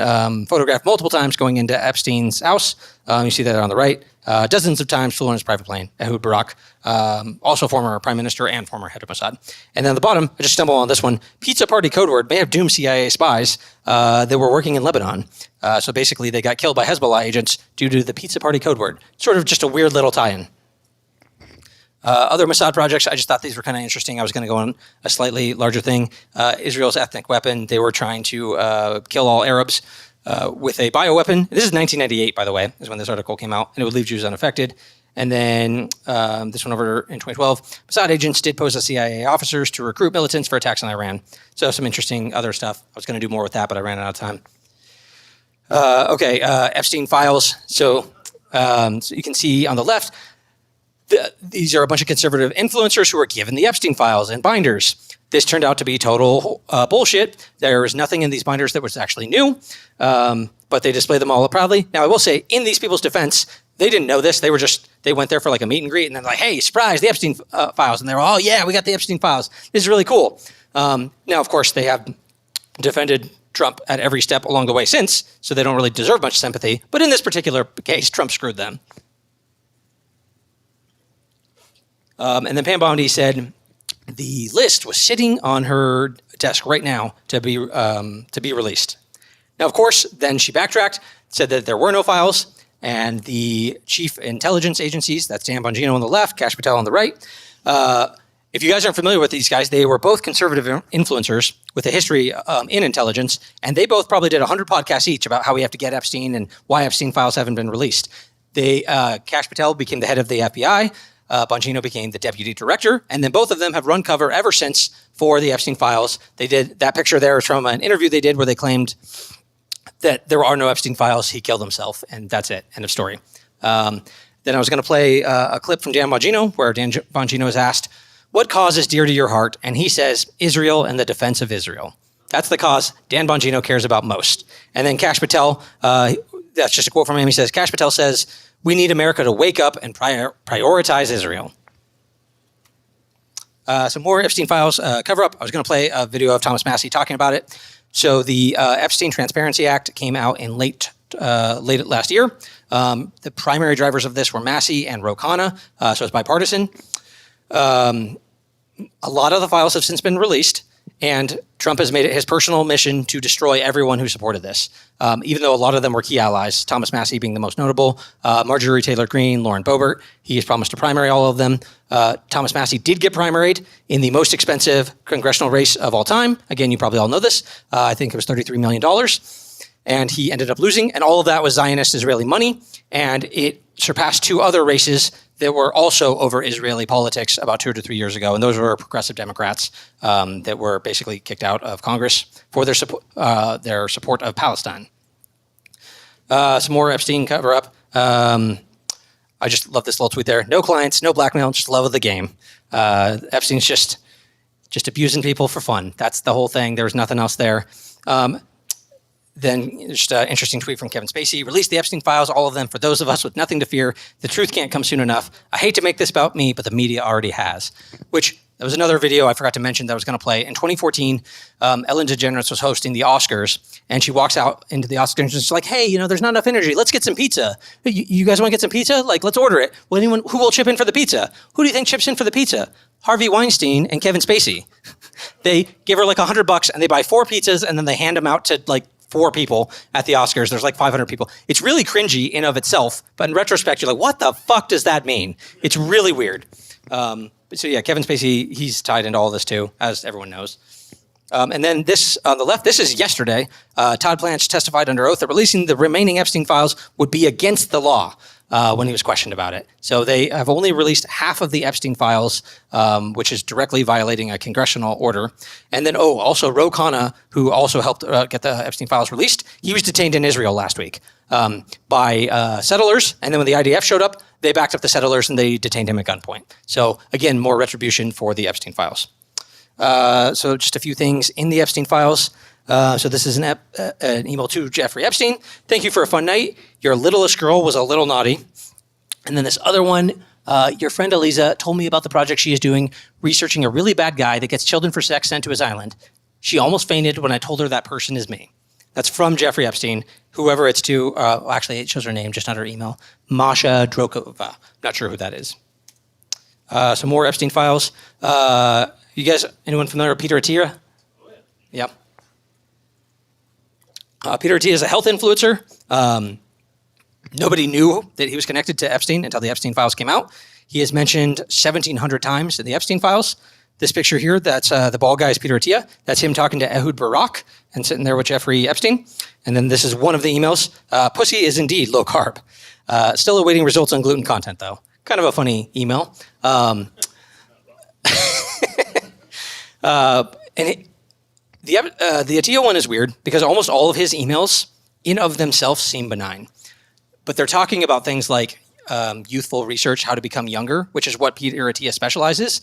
S2: photographed multiple times going into Epstein's house. You see that on the right. Dozens of times flew on his private plane. Ehud Barak, also former prime minister and former head of Mossad. And then at the bottom, I just stumbled on this one. Pizza party code word may have doomed CIA spies that were working in Lebanon. So basically, they got killed by Hezbollah agents due to the pizza party code word. Sort of just a weird little tie-in. Other Mossad projects, I just thought these were kind of interesting. I was going to go on a slightly larger thing. Israel's ethnic weapon, they were trying to kill all Arabs with a bioweapon. This is 1998, by the way, is when this article came out, and it would leave Jews unaffected. And then this one over in 2012, Mossad agents did pose as CIA officers to recruit militants for attacks on Iran. So some interesting other stuff. I was going to do more with that, but I ran out of time. Epstein files. So you can see on the left, these are a bunch of conservative influencers who were given the Epstein files and binders. This turned out to be total bullshit. There was nothing in these binders that was actually new, but they display them all proudly. Now, I will say, in these people's defense, they didn't know this. They went there for like a meet and greet, and then like, hey, surprise, the Epstein files. And they were, oh, yeah, we got the Epstein files. This is really cool. Now, of course, they have defended Trump at every step along the way since, so they don't really deserve much sympathy. But in this particular case, Trump screwed them. And then Pam Bondi said the list was sitting on her desk right now to be released. Now, of course, then she backtracked, said that there were no files, and the chief intelligence agencies, that's Dan Bongino on the left, Kash Patel on the right. If you guys aren't familiar with these guys, they were both conservative influencers with a history in intelligence, and they both probably did 100 podcasts each about how we have to get Epstein and why Epstein files haven't been released. Kash Patel became the head of the FBI. Bongino became the deputy director, and then both of them have run cover ever since for the Epstein files. They did that picture there is from an interview they did where they claimed that there are no Epstein files. He killed himself, and that's it. End of story. Then I was going to play a clip from Dan Bongino where Dan Bongino is asked, what cause is dear to your heart? And he says, Israel and the defense of Israel. That's the cause Dan Bongino cares about most. And then Kash Patel, that's just a quote from him. He says, Kash Patel says, we need America to wake up and prioritize Israel. Some more Epstein files cover up. I was going to play a video of Thomas Massie talking about it. So the Epstein Transparency Act came out in late last year. The primary drivers of this were Massie and Ro Khanna, so it's bipartisan. A lot of the files have since been released, and Trump has made it his personal mission to destroy everyone who supported this, even though a lot of them were key allies, Thomas Massie being the most notable, Marjorie Taylor Greene, Lauren Boebert. He has promised to primary all of them. Thomas Massie did get primaried in the most expensive congressional race of all time. Again, you probably all know this. I think it was $33 million. And he ended up losing, and all of that was Zionist Israeli money, and it surpassed two other races that were also over Israeli politics about 2 to 3 years ago, and those were progressive Democrats that were basically kicked out of Congress for their support of Palestine. Some more Epstein cover-up. I just love this little tweet there. No clients, no blackmail, just love of the game. Epstein's just abusing people for fun. That's the whole thing. There was nothing else there. Then just an interesting tweet from Kevin Spacey. Release the Epstein files, all of them, for those of us with nothing to fear. The truth can't come soon enough. I hate to make this about me, but the media already has. Which, that was another video I forgot to mention that I was going to play. In 2014, Ellen DeGeneres was hosting the Oscars, and she walks out into the Oscars and she's like, hey, there's not enough energy. Let's get some pizza. You guys want to get some pizza? Like, let's order it. Well, who will chip in for the pizza? Who do you think chips in for the pizza? Harvey Weinstein and Kevin Spacey. They give her like $100 and they buy 4 pizzas and then they hand them out to like 4 people at the Oscars. There's like 500 people. It's really cringy in of itself, but in retrospect, you're like, what the fuck does that mean? It's really weird. So yeah, Kevin Spacey, he's tied into all this too, as everyone knows. And then this on the left, this is yesterday. Todd Blanche testified under oath that releasing the remaining Epstein files would be against the law when he was questioned about it. So they have only released half of the Epstein files, which is directly violating a congressional order. And then, also Ro Khanna, who also helped get the Epstein files released, he was detained in Israel last week by settlers. And then when the IDF showed up, they backed up the settlers and they detained him at gunpoint. So again, more retribution for the Epstein files. So just a few things in the Epstein files. So this is an email to Jeffrey Epstein. Thank you for a fun night. Your littlest girl was a little naughty. And then this other one, your friend Eliza told me about the project she is doing, researching a really bad guy that gets children for sex sent to his island. She almost fainted when I told her that person is me. That's from Jeffrey Epstein, whoever it's to. Actually, it shows her name, just not her email. Masha Drokova. Not sure who that is. Some more Epstein files. You guys, anyone familiar with Peter Attia? Yeah. Peter Attia is a health influencer. Nobody knew that he was connected to Epstein until the Epstein files came out. He is mentioned 1,700 times in the Epstein files. This picture here, that's the bald guy is Peter Attia. That's him talking to Ehud Barak and sitting there with Jeffrey Epstein. And then this is one of the emails. Pussy is indeed low carb. Still awaiting results on gluten content, though. kind of a funny email. The Atiyah one is weird because almost all of his emails in of themselves seem benign. But they're talking about things like youthful research, how to become younger, which is what Peter Atiyah specializes.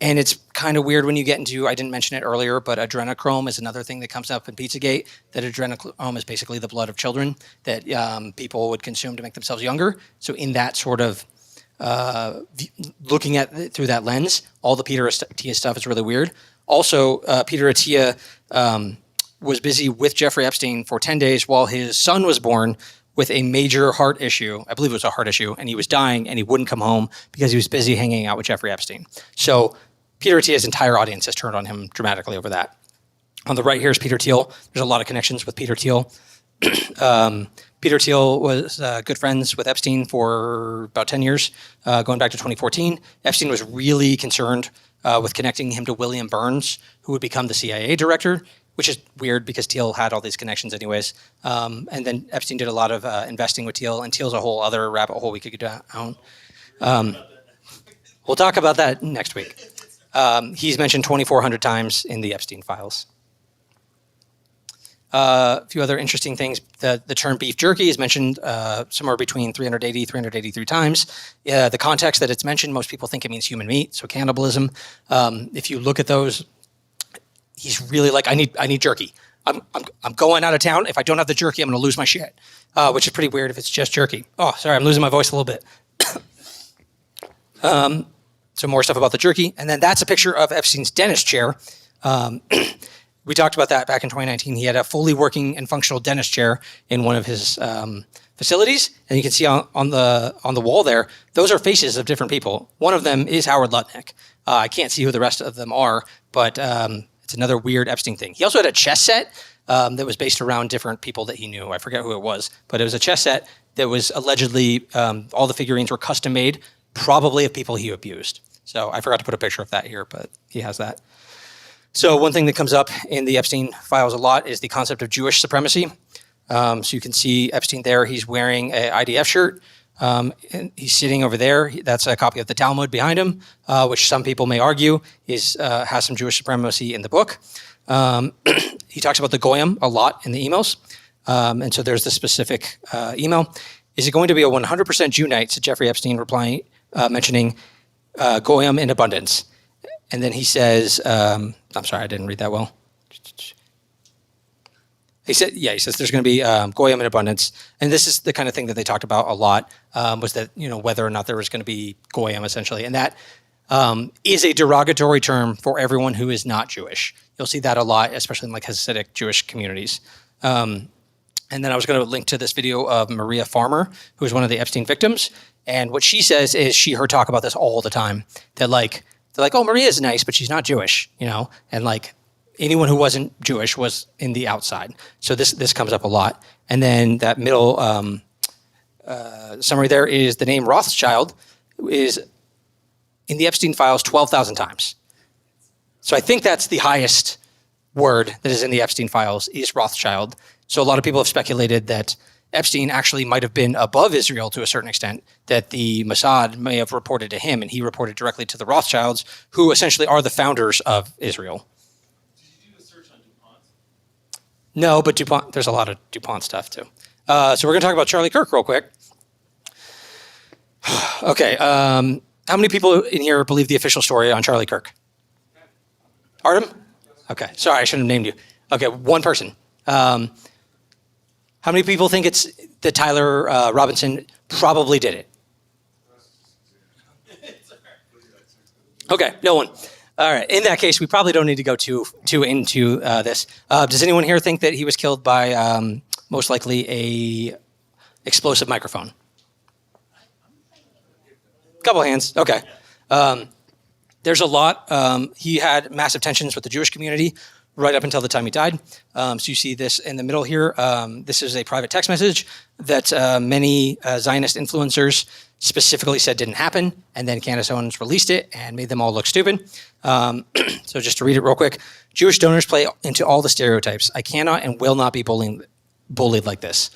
S2: And it's kind of weird when you get into, I didn't mention it earlier, but adrenochrome is another thing that comes up in Pizzagate, that adrenochrome is basically the blood of children that people would consume to make themselves younger. So in that sort of looking at it through that lens, all the Peter Atiyah stuff is really weird. Also, Peter Atiyah was busy with Jeffrey Epstein for 10 days while his son was born with a major heart issue. I believe it was a heart issue, and he was dying, and he wouldn't come home because he was busy hanging out with Jeffrey Epstein. So Peter Atiyah's entire audience has turned on him dramatically over that. On the right here is Peter Thiel. There's a lot of connections with Peter Thiel. Peter Thiel was good friends with Epstein for about 10 years, going back to 2014. Epstein was really concerned with connecting him to William Burns, who would become the CIA director, which is weird because Thiel had all these connections anyways. And then Epstein did a lot of investing with Thiel, and Thiel's a whole other rabbit hole we could go down. We'll talk about that next week. He's mentioned 2,400 times in the Epstein files. A few other interesting things. The term beef jerky is mentioned somewhere between 380, 383 times. The context that it's mentioned, most people think it means human meat, so cannibalism. If you look at those, he's really like, I need jerky. I'm going out of town. If I don't have the jerky, I'm going to lose my shit, which is pretty weird if it's just jerky. Oh, sorry, I'm losing my voice a little bit. So more stuff about the jerky. And then that's a picture of Epstein's dentist chair. We talked about that back in 2019. He had a fully working and functional dentist chair in one of his facilities. And you can see on the wall there, those are faces of different people. One of them is Howard Lutnick. I can't see who the rest of them are, but it's another weird Epstein thing. He also had a chess set that was based around different people that he knew. I forget who it was, but it was a chess set that was allegedly, all the figurines were custom made, probably of people he abused. So I forgot to put a picture of that here, but he has that. So one thing that comes up in the Epstein files a lot is the concept of Jewish supremacy. So you can see Epstein there. He's wearing an IDF shirt. And he's sitting over there. That's a copy of the Talmud behind him, which some people may argue has some Jewish supremacy in the book. He talks about the Goyim a lot in the emails. And so there's the specific email. Is it going to be a 100% Jew night? Said Jeffrey Epstein replying, mentioning Goyim in abundance. And then he says, I'm sorry, I didn't read that well. He says there's going to be Goyim in abundance. And this is the kind of thing that they talked about a lot, was that, whether or not there was going to be Goyim essentially. And that is a derogatory term for everyone who is not Jewish. You'll see that a lot, especially in like Hasidic Jewish communities. And then I was going to link to this video of Maria Farmer, who is one of the Epstein victims. And what she says is her talk about this all the time. That they're like, oh, Maria's nice, but she's not Jewish, and like anyone who wasn't Jewish was in the outside. So this comes up a lot. And then that middle summary there is the name Rothschild is in the Epstein files 12,000 times. So I think that's the highest word that is in the Epstein files is Rothschild. So a lot of people have speculated that Epstein actually might have been above Israel to a certain extent, that the Mossad may have reported to him, and he reported directly to the Rothschilds, who essentially are the founders of Israel.
S5: Did you do a search on DuPont?
S2: No, but DuPont, there's a lot of DuPont stuff too. So we're going to talk about Charlie Kirk real quick. Okay, how many people in here believe the official story on Charlie Kirk? Artem? Okay, sorry, I shouldn't have named you. Okay, one person. How many people think it's that Tyler Robinson probably did it? Okay, no one. All right. In that case, we probably don't need to go too into this. Does anyone here think that he was killed by most likely a explosive microphone? Couple hands. Okay. There's a lot. He had massive tensions with the Jewish community right up until the time he died. So you see this in the middle here. This is a private text message that many Zionist influencers specifically said didn't happen, and then Candace Owens released it and made them all look stupid. So just to read it real quick, Jewish donors play into all the stereotypes. I cannot and will not be bullied like this,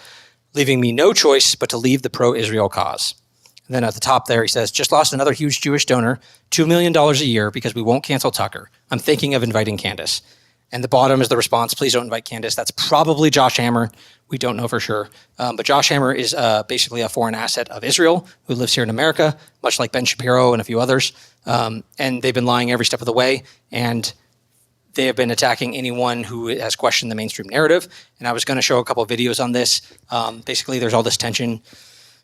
S2: leaving me no choice but to leave the pro-Israel cause. And then at the top there, he says, just lost another huge Jewish donor, $2 million a year because we won't cancel Tucker. I'm thinking of inviting Candace. And the bottom is the response, please don't invite Candace. That's probably Josh Hammer. We don't know for sure. But Josh Hammer is basically a foreign asset of Israel who lives here in America, much like Ben Shapiro and a few others. And they've been lying every step of the way. And they have been attacking anyone who has questioned the mainstream narrative. And I was going to show a couple of videos on this. Basically, there's all this tension.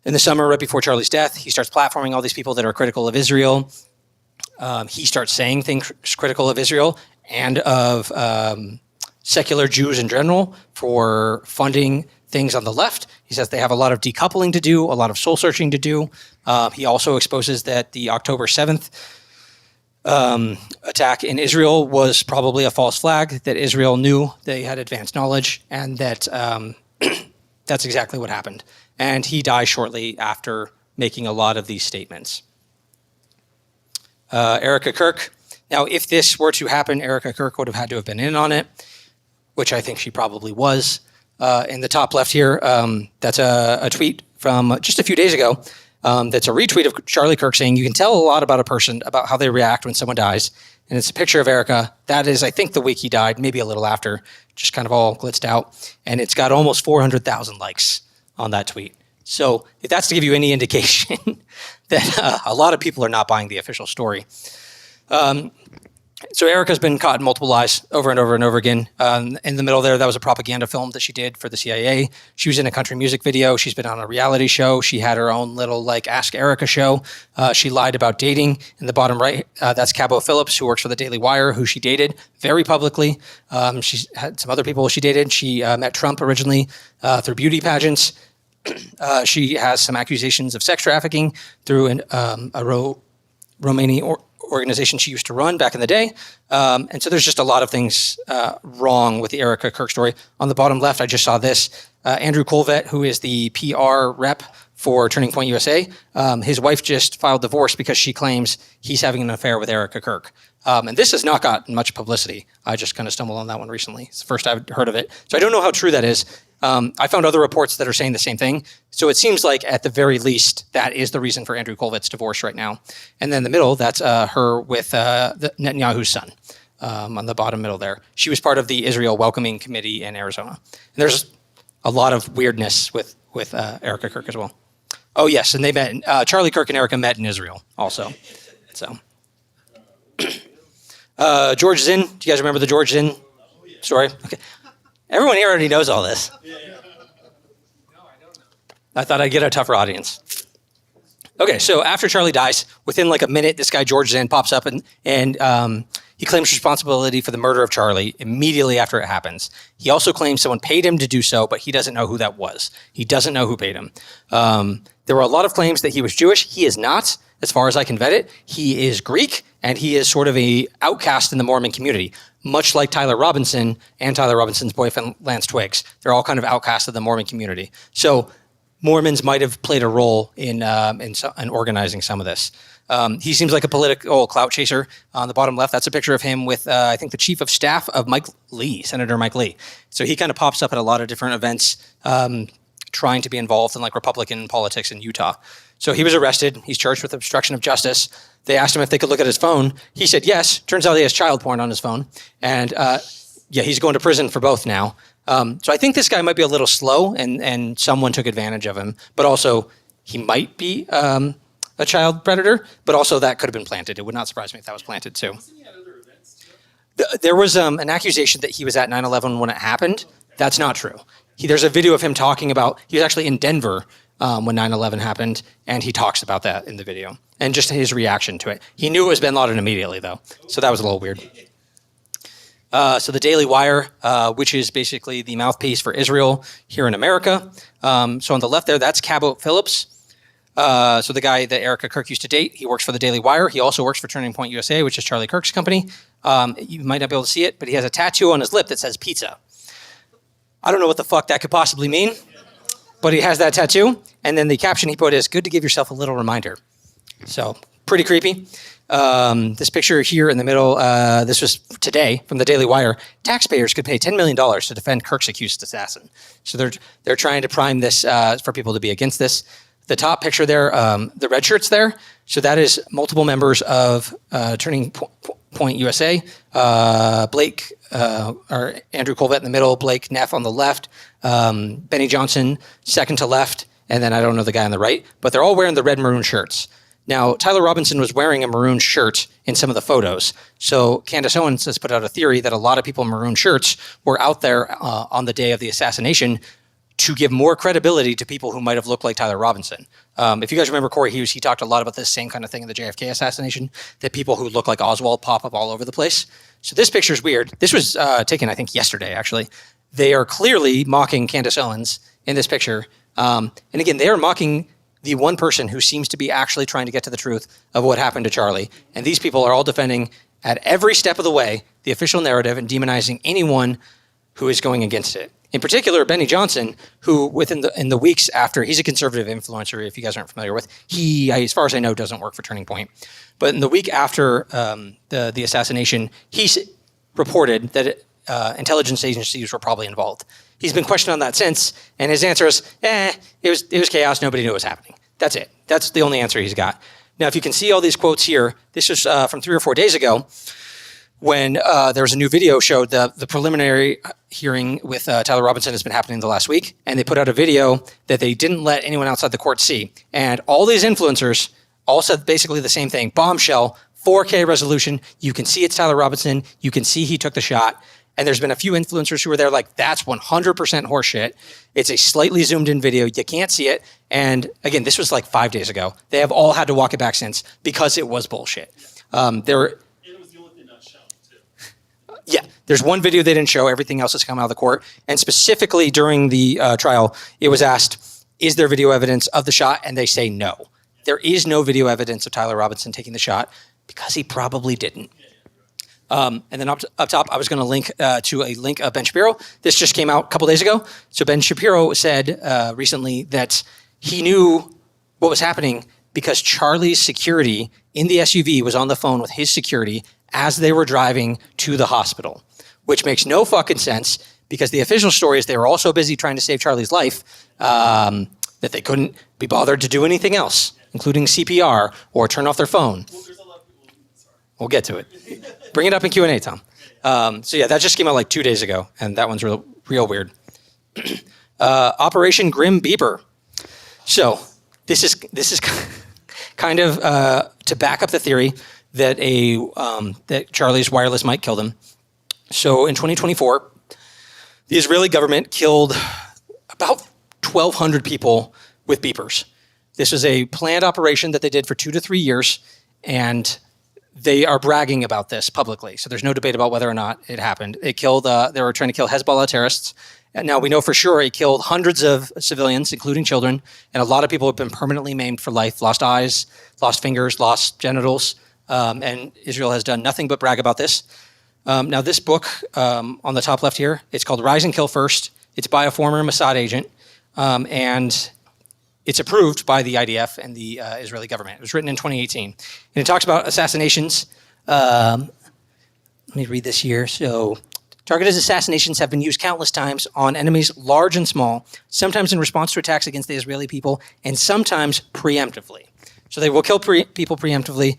S2: In the summer, right before Charlie's death, he starts platforming all these people that are critical of Israel. He starts saying things critical of Israel and of secular Jews in general for funding things on the left. He says they have a lot of decoupling to do, a lot of soul searching to do. He also exposes that the October 7th attack in Israel was probably a false flag, that Israel knew they had advanced knowledge, and that that's exactly what happened. And he dies shortly after making a lot of these statements. Erica Kirk. Now, if this were to happen, Erica Kirk would have had to have been in on it, which I think she probably was. In the top left here, that's a tweet from just a few days ago. That's a retweet of Charlie Kirk saying, you can tell a lot about a person, about how they react when someone dies. And it's a picture of Erica. That is, I think, the week he died, maybe a little after, just kind of all glitzed out. And it's got almost 400,000 likes on that tweet. So if that's to give you any indication that a lot of people are not buying the official story. So Erica's been caught in multiple lies over and over and over again. In the middle there, that was a propaganda film that she did for the CIA. She was in a country music video. She's been on a reality show. She had her own little Ask Erica show. She lied about dating. In the bottom right, that's Cabo Phillips, who works for the Daily Wire, who she dated very publicly. She's had some other people she dated. She met Trump originally through beauty pageants. She has some accusations of sex trafficking through a Romanian organization she used to run back in the day. And so there's just a lot of things wrong with the Erica Kirk story. On the bottom left, I just saw this. Andrew Colvett, who is the PR rep for Turning Point USA, his wife just filed divorce because she claims he's having an affair with Erica Kirk. And this has not gotten much publicity. I just kind of stumbled on that one recently. It's the first I've heard of it. So I don't know how true that is. I found other reports that are saying the same thing. So it seems like at the very least, that is the reason for Andrew Colvett's divorce right now. And then in the middle, that's her with Netanyahu's son on the bottom middle there. She was part of the Israel Welcoming Committee in Arizona. And there's a lot of weirdness with Erica Kirk as well. Oh, yes, and they met. Charlie Kirk and Erica met in Israel also. So George Zinn. Do you guys remember the George Zinn story? Okay. Everyone here already knows all this.
S4: No, I don't know.
S2: I thought I'd get a tougher audience. Okay, so after Charlie dies, within a minute, this guy George Zinn pops up and he claims responsibility for the murder of Charlie immediately after it happens. He also claims someone paid him to do so, but he doesn't know who that was. He doesn't know who paid him. There were a lot of claims that he was Jewish. He is not, as far as I can vet it. He is Greek, and he is sort of a outcast in the Mormon community, much like Tyler Robinson and Tyler Robinson's boyfriend, Lance Twiggs. They're all kind of outcasts of the Mormon community. So Mormons might have played a role in organizing some of this. He seems like a political clout chaser. On the bottom left, that's a picture of him with, I think, the chief of staff of Mike Lee, Senator Mike Lee. So he kind of pops up at a lot of different events trying to be involved in Republican politics in Utah. So he was arrested. He's charged with obstruction of justice. They asked him if they could look at his phone. He said yes. Turns out he has child porn on his phone. And he's going to prison for both now. So I think this guy might be a little slow and someone took advantage of him. But also, he might be a child predator. But also, that could have been planted. It would not surprise me if that was planted too.
S3: Wasn't he at other events too?
S2: There was an accusation that he was at 9/11 when it happened. That's not true. There's a video of him talking about, he was actually in Denver when 9/11 happened, and he talks about that in the video, and just his reaction to it. He knew it was bin Laden immediately, though, so that was a little weird. So the Daily Wire, which is basically the mouthpiece for Israel here in America. So on the left there, that's Cabo Phillips. So the guy that Erica Kirk used to date, he works for the Daily Wire. He also works for Turning Point USA, which is Charlie Kirk's company. You might not be able to see it, but he has a tattoo on his lip that says pizza. I don't know what the fuck that could possibly mean, but he has that tattoo. And then the caption he put is, good to give yourself a little reminder. So pretty creepy. This picture here in the middle, this was today from the Daily Wire. Taxpayers could pay $10 million to defend Kirk's accused assassin. So they're trying to prime this for people to be against this. The top picture there, the red shirts there. So that is multiple members of Turning Point USA. Blake, or Andrew Colvett in the middle, Blake Neff on the left, Benny Johnson second to left, and then I don't know the guy on the right, but they're all wearing the red maroon shirts. Now, Tyler Robinson was wearing a maroon shirt in some of the photos. So Candace Owens has put out a theory that a lot of people in maroon shirts were out there on the day of the assassination to give more credibility to people who might have looked like Tyler Robinson. If you guys remember Corey Hughes, he talked a lot about this same kind of thing in the JFK assassination, that people who look like Oswald pop up all over the place. So this picture is weird. This was taken, I think, yesterday, actually. They are clearly mocking Candace Owens in this picture. And again, they are mocking the one person who seems to be actually trying to get to the truth of what happened to Charlie. And these people are all defending at every step of the way the official narrative and demonizing anyone who is going against it. In particular, Benny Johnson, who in the weeks after, he's a conservative influencer, if you guys aren't familiar with, he, as far as I know, doesn't work for Turning Point. But in the week after the assassination, he reported that intelligence agencies were probably involved. He's been questioned on that since, and his answer is, it was chaos, nobody knew what was happening. That's it. That's the only answer he's got. Now, if you can see all these quotes here, this was from 3 or 4 days ago, when there was a new video showed the preliminary hearing with Tyler Robinson has been happening the last week, and they put out a video that they didn't let anyone outside the court see. And all these influencers all said basically the same thing. Bombshell, 4K resolution, you can see it's Tyler Robinson, you can see he took the shot. And there's been a few influencers who were there like, that's 100% horseshit. It's a slightly zoomed in video. You can't see it. And again, this was like 5 days ago. They have all had to walk it back since because it was bullshit.
S5: It was the only thing not shown, too.
S2: Yeah, there's one video they didn't show. Everything else has come out of the court. And specifically during the trial, it was asked, is there video evidence of the shot? And they say no. There is no video evidence of Tyler Robinson taking the shot because he probably didn't. And then up top, I was going to link to a link of Ben Shapiro. This just came out a couple days ago. So Ben Shapiro said recently that he knew what was happening because Charlie's security in the SUV was on the phone with his security as they were driving to the hospital, which makes no fucking sense because the official story is they were all so busy trying to save Charlie's life that they couldn't be bothered to do anything else, including CPR or turn off their phone.
S5: Well, there's a lot of people, sorry.
S2: We'll get to it. Bring it up in Q&A, Tom. So yeah, that just came out like 2 days ago, and that one's real weird. Operation Grim Beeper. So this is kind of to back up the theory that that Charlie's wireless mic killed him. So in 2024, the Israeli government killed about 1,200 people with beepers. This was a planned operation that they did for 2 to 3 years, and they are bragging about this publicly. So there's no debate about whether or not it happened. It killed, they were trying to kill Hezbollah terrorists. And now we know for sure it killed hundreds of civilians, including children. And a lot of people have been permanently maimed for life, lost eyes, lost fingers, lost genitals. And Israel has done nothing but brag about this. Now this book on the top left here, it's called Rise and Kill First. It's by a former Mossad agent. And it's approved by the IDF and the Israeli government. It was written in 2018. And it talks about assassinations. Let me read this here. So, targeted assassinations have been used countless times on enemies large and small, sometimes in response to attacks against the Israeli people, and sometimes preemptively. So they will kill people preemptively.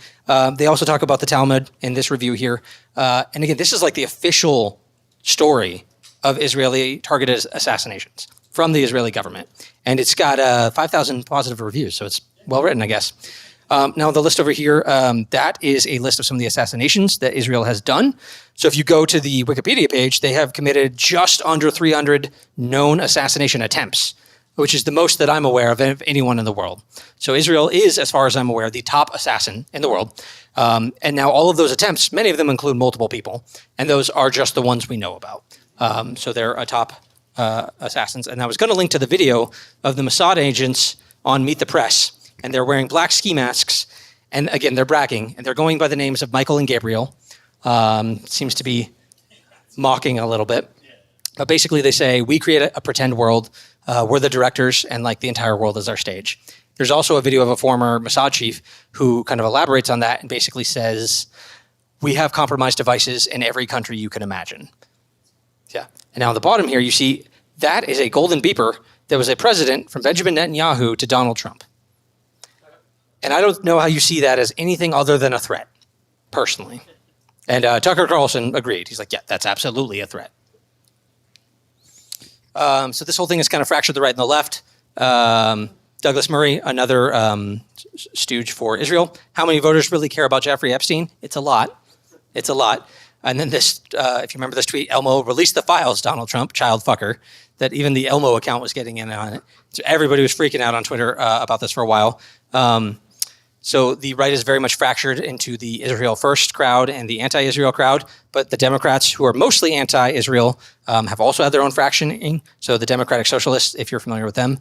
S2: They also talk about the Talmud in this review here. And again, this is like the official story of Israeli targeted assassinations from the Israeli government. And it's got 5,000 positive reviews, so it's well written, I guess. Now, the list over here, that is a list of some of the assassinations that Israel has done. So if you go to the Wikipedia page, they have committed just under 300 known assassination attempts, which is the most that I'm aware of anyone in the world. So Israel is, as far as I'm aware, the top assassin in the world. And now all of those attempts, many of them include multiple people, and those are just the ones we know about. So they're a top assassins. And I was going to link to the video of the Mossad agents on Meet the Press, and they're wearing black ski masks. And again, they're bragging, and they're going by the names of Michael and Gabriel. Seems to be mocking a little bit. But basically they say, we create a pretend world. We're the directors, and like the entire world is our stage. There's also a video of a former Mossad chief who kind of elaborates on that and basically says, we have compromised devices in every country you can imagine. Yeah. And now on the bottom here, you see that is a golden beeper that was a president from Benjamin Netanyahu to Donald Trump. And I don't know how you see that as anything other than a threat, personally. And Tucker Carlson agreed. He's like, yeah, that's absolutely a threat. So this whole thing is kind of fractured the right and the left. Douglas Murray, another stooge for Israel. How many voters really care about Jeffrey Epstein? It's a lot. It's a lot. And then this, if you remember this tweet, Elmo released the files, Donald Trump, child fucker, that even the Elmo account was getting in on it. So everybody was freaking out on Twitter about this for a while. So the right is very much fractured into the Israel first crowd and the anti-Israel crowd, but the Democrats, who are mostly anti-Israel, have also had their own fractioning. So the Democratic Socialists, if you're familiar with them,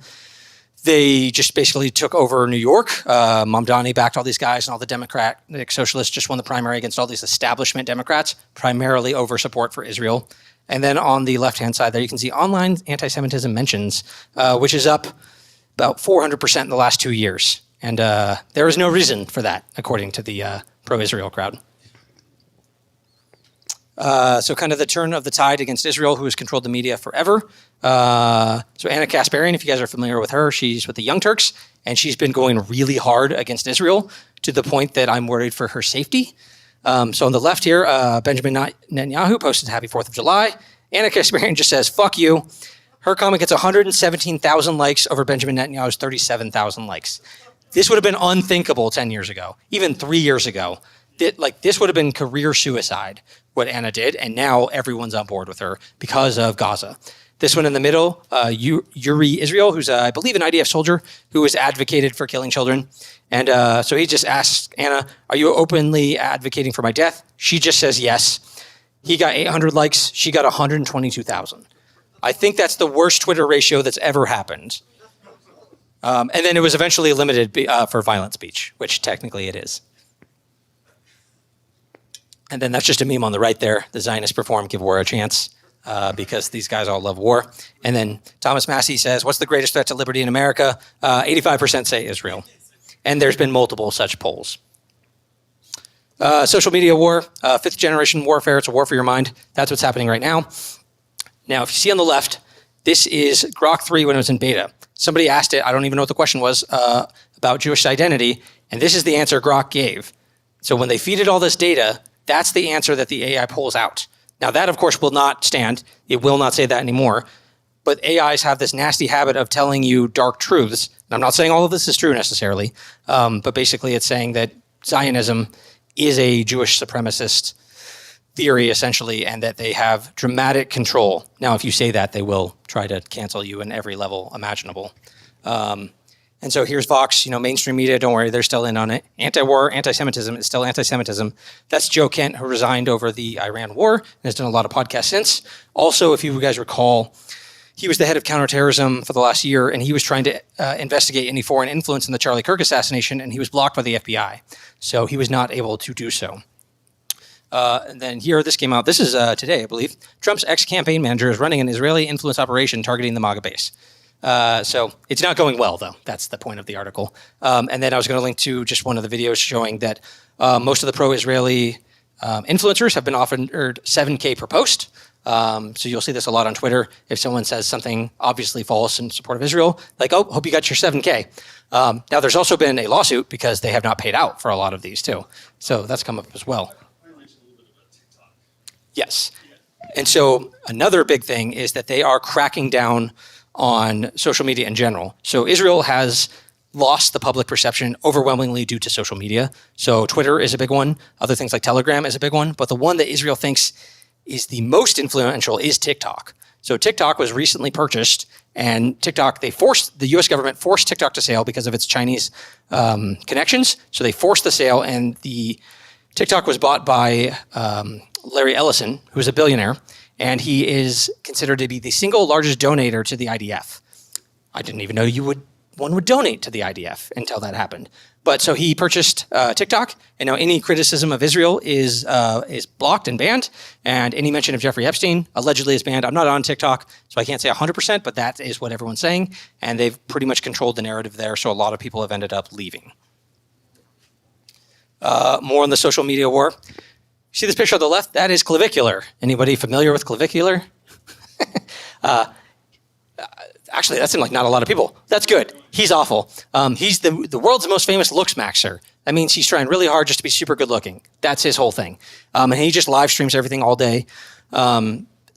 S2: they just basically took over New York. Mamdani backed all these guys, and all the Democratic Socialists just won the primary against all these establishment Democrats, primarily over support for Israel. And then on the left-hand side there, you can see online anti-Semitism mentions, which is up about 400% in the last 2 years. And there is no reason for that, according to the pro-Israel crowd. So kind of the turn of the tide against Israel, who has controlled the media forever. So Anna Kasparian, if you guys are familiar with her, she's with the Young Turks, and she's been going really hard against Israel to the point that I'm worried for her safety. So on the left here, Benjamin Netanyahu posted Happy 4th of July. Anna Kasparian just says, fuck you. Her comment gets 117,000 likes over Benjamin Netanyahu's 37,000 likes. This would have been unthinkable 10 years ago, even 3 years ago. This would have been career suicide, what Anna did, and now everyone's on board with her because of Gaza. This one in the middle, Yuri Israel, who's, I believe, an IDF soldier who has advocated for killing children. And so he just asks Anna, are you openly advocating for my death? She just says yes. He got 800 likes. She got 122,000. I think that's the worst Twitter ratio that's ever happened. And then it was eventually limited for violent speech, which technically it is. And then that's just a meme on the right there. The Zionists perform Give War a Chance because these guys all love war. And then Thomas Massey says, what's the greatest threat to liberty in America? 85% say Israel. And there's been multiple such polls. Social media war, fifth generation warfare. It's a war for your mind. That's what's happening right now. Now, if you see on the left, this is Grok 3 when it was in beta. Somebody asked it, I don't even know what the question was, about Jewish identity. And this is the answer Grok gave. So when they feed it all this data, that's the answer that the AI pulls out. Now that, of course, will not stand. It will not say that anymore. But AIs have this nasty habit of telling you dark truths. And I'm not saying all of this is true necessarily, but basically it's saying that Zionism is a Jewish supremacist theory, essentially, and that they have dramatic control. Now, if you say that, they will try to cancel you in every level imaginable. And so here's Vox, mainstream media, don't worry, they're still in on it. Anti-war, anti-Semitism is still anti-Semitism. That's Joe Kent, who resigned over the Iran war and has done a lot of podcasts since. Also, if you guys recall, he was the head of counterterrorism for the last year, and he was trying to investigate any foreign influence in the Charlie Kirk assassination, and he was blocked by the FBI. So he was not able to do so. And then here, this came out. This is today, I believe. Trump's ex-campaign manager is running an Israeli influence operation targeting the MAGA base. So it's not going well, though. That's the point of the article. And then I was going to link to just one of the videos showing that most of the pro-Israeli influencers have been offered $7K per post. So you'll see this a lot on Twitter. If someone says something obviously false in support of Israel, like, oh, hope you got your 7K. Now, there's also been a lawsuit because they have not paid out for a lot of these, too. So that's come up as well. Yes. And so another big thing is that they are cracking down on social media in general. So Israel has lost the public perception overwhelmingly due to social media. So Twitter is a big one. Other things like Telegram is a big one. But the one that Israel thinks is the most influential is TikTok. So TikTok was recently purchased, and TikTok, the U.S. government forced TikTok to sale because of its Chinese connections. So they forced the sale, and the TikTok was bought by Larry Ellison, who's a billionaire, and he is considered to be the single largest donator to the IDF. I didn't even know one would donate to the IDF until that happened. But so he purchased TikTok, and now any criticism of Israel is blocked and banned, and any mention of Jeffrey Epstein allegedly is banned. I'm not on TikTok, so I can't say 100%, but that is what everyone's saying, and they've pretty much controlled the narrative there, so a lot of people have ended up leaving. More on the social media war. See this picture on the left? That is clavicular. Anybody familiar with clavicular? Actually, that seemed like not a lot of people. That's good. He's awful. He's the world's most famous looks maxer. That means he's trying really hard just to be super good looking. That's his whole thing. And he just live streams everything all day.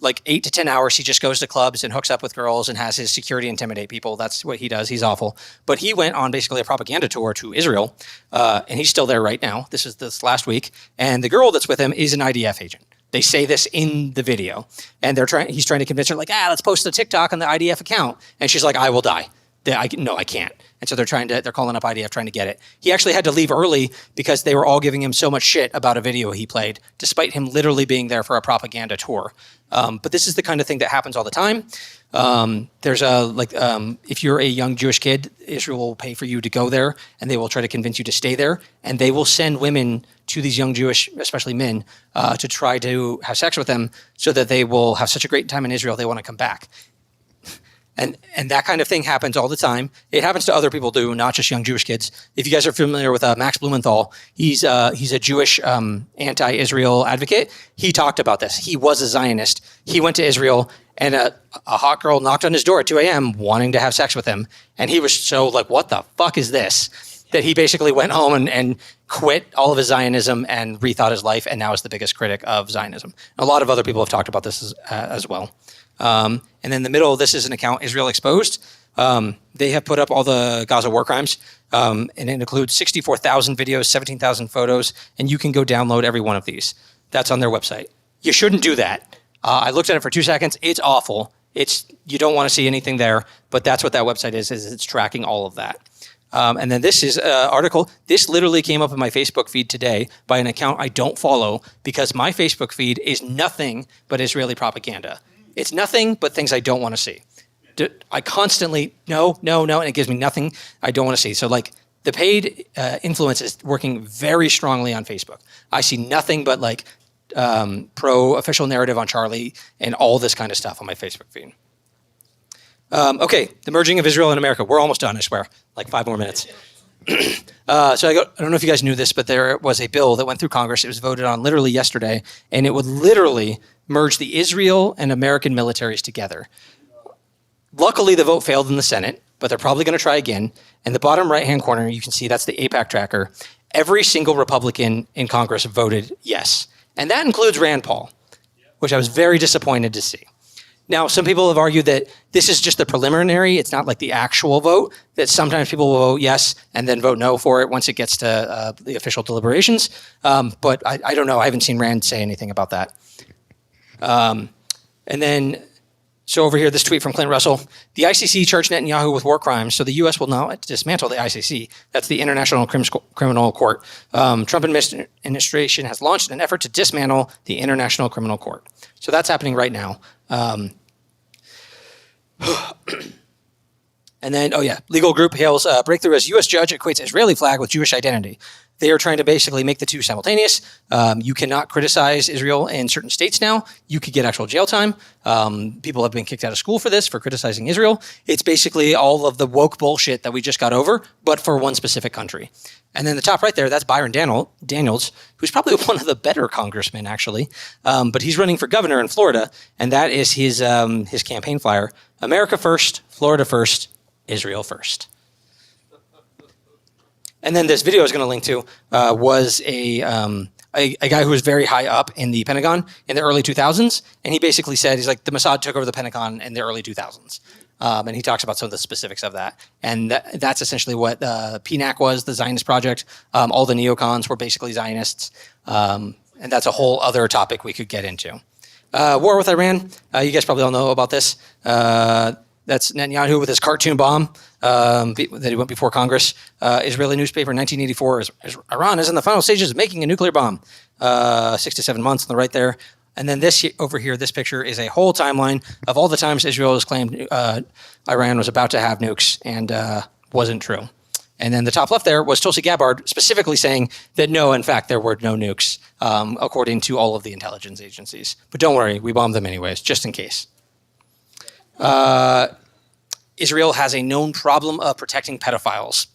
S2: Like 8 to 10 hours, he just goes to clubs and hooks up with girls and has his security intimidate people. That's what he does. He's awful. But he went on basically a propaganda tour to Israel, and he's still there right now. This is this last week. And the girl that's with him is an IDF agent. They say this in the video, and he's trying to convince her, like, let's post a TikTok on the IDF account. And she's like, I will die. No, I can't. And so they're calling up IDF trying to get it. He actually had to leave early because they were all giving him so much shit about a video he played, despite him literally being there for a propaganda tour. But this is the kind of thing that happens all the time. If you're a young Jewish kid, Israel will pay for you to go there, and they will try to convince you to stay there. And they will send women to these young Jewish, especially men, to try to have sex with them so that they will have such a great time in Israel, they want to come back. And that kind of thing happens all the time. It happens to other people too, not just young Jewish kids. If you guys are familiar with Max Blumenthal, he's a Jewish anti-Israel advocate. He talked about this. He was a Zionist. He went to Israel, and a hot girl knocked on his door at 2 a.m. wanting to have sex with him. And he was so like, what the fuck is this? That he basically went home and quit all of his Zionism and rethought his life, and now is the biggest critic of Zionism. A lot of other people have talked about this as well. And then in the middle of this is an account, Israel Exposed. They have put up all the Gaza war crimes, and it includes 64,000 videos, 17,000 photos, and you can go download every one of these. That's on their website. You shouldn't do that. I looked at it for 2 seconds. It's awful. You don't want to see anything there, but that's what that website is it's tracking all of that. And then this is an article. This literally came up in my Facebook feed today by an account I don't follow because my Facebook feed is nothing but Israeli propaganda. It's nothing but things I don't want to see. I constantly, no, and it gives me nothing I don't want to see. So like the paid influence is working very strongly on Facebook. I see nothing but like pro-official narrative on Charlie and all this kind of stuff on my Facebook feed. Okay, the merging of Israel and America. We're almost done, I swear. Like 5 more minutes. I don't know if you guys knew this, but there was a bill that went through Congress. It was voted on literally yesterday, and it would literally merge the Israel and American militaries together. Luckily, the vote failed in the Senate, but they're probably going to try again. In the bottom right-hand corner, you can see that's the AIPAC tracker. Every single Republican in Congress voted yes, and that includes Rand Paul, which I was very disappointed to see. Now, some people have argued that this is just the preliminary. It's not like the actual vote, that sometimes people will vote yes and then vote no for it once it gets to the official deliberations. But I don't know. I haven't seen Rand say anything about that. So over here, this tweet from Clint Russell. The ICC charged Netanyahu with war crimes, so the U.S. will now dismantle the ICC. That's the International Criminal Court. Trump administration has launched an effort to dismantle the International Criminal Court. So that's happening right now. And then, legal group hails breakthrough as U.S. judge equates Israeli flag with Jewish identity. They are trying to basically make the two simultaneous. You cannot criticize Israel in certain states now. You could get actual jail time. People have been kicked out of school for this, for criticizing Israel. It's basically all of the woke bullshit that we just got over, but for one specific country. And then the top right there, that's Byron Daniels, who's probably one of the better congressmen, actually. But he's running for governor in Florida, and that is his campaign flyer. America first, Florida first, Israel first. And then this video I was going to link to was a guy who was very high up in the Pentagon in the early 2000s. And he basically said, he's like, the Mossad took over the Pentagon in the early 2000s. And he talks about some of the specifics of that. And that's essentially what PNAC was, the Zionist project. All the neocons were basically Zionists. And that's a whole other topic we could get into. War with Iran. You guys probably all know about this. That's Netanyahu with his cartoon bomb that he went before Congress. Israeli newspaper, 1984, Iran is in the final stages of making a nuclear bomb. 6 to 7 months on the right there. And then this over here, this picture is a whole timeline of all the times Israel has claimed Iran was about to have nukes and wasn't true. And then the top left there was Tulsi Gabbard specifically saying that no, in fact, there were no nukes, according to all of the intelligence agencies. But don't worry, we bombed them anyways, just in case. Israel has a known problem of protecting pedophiles.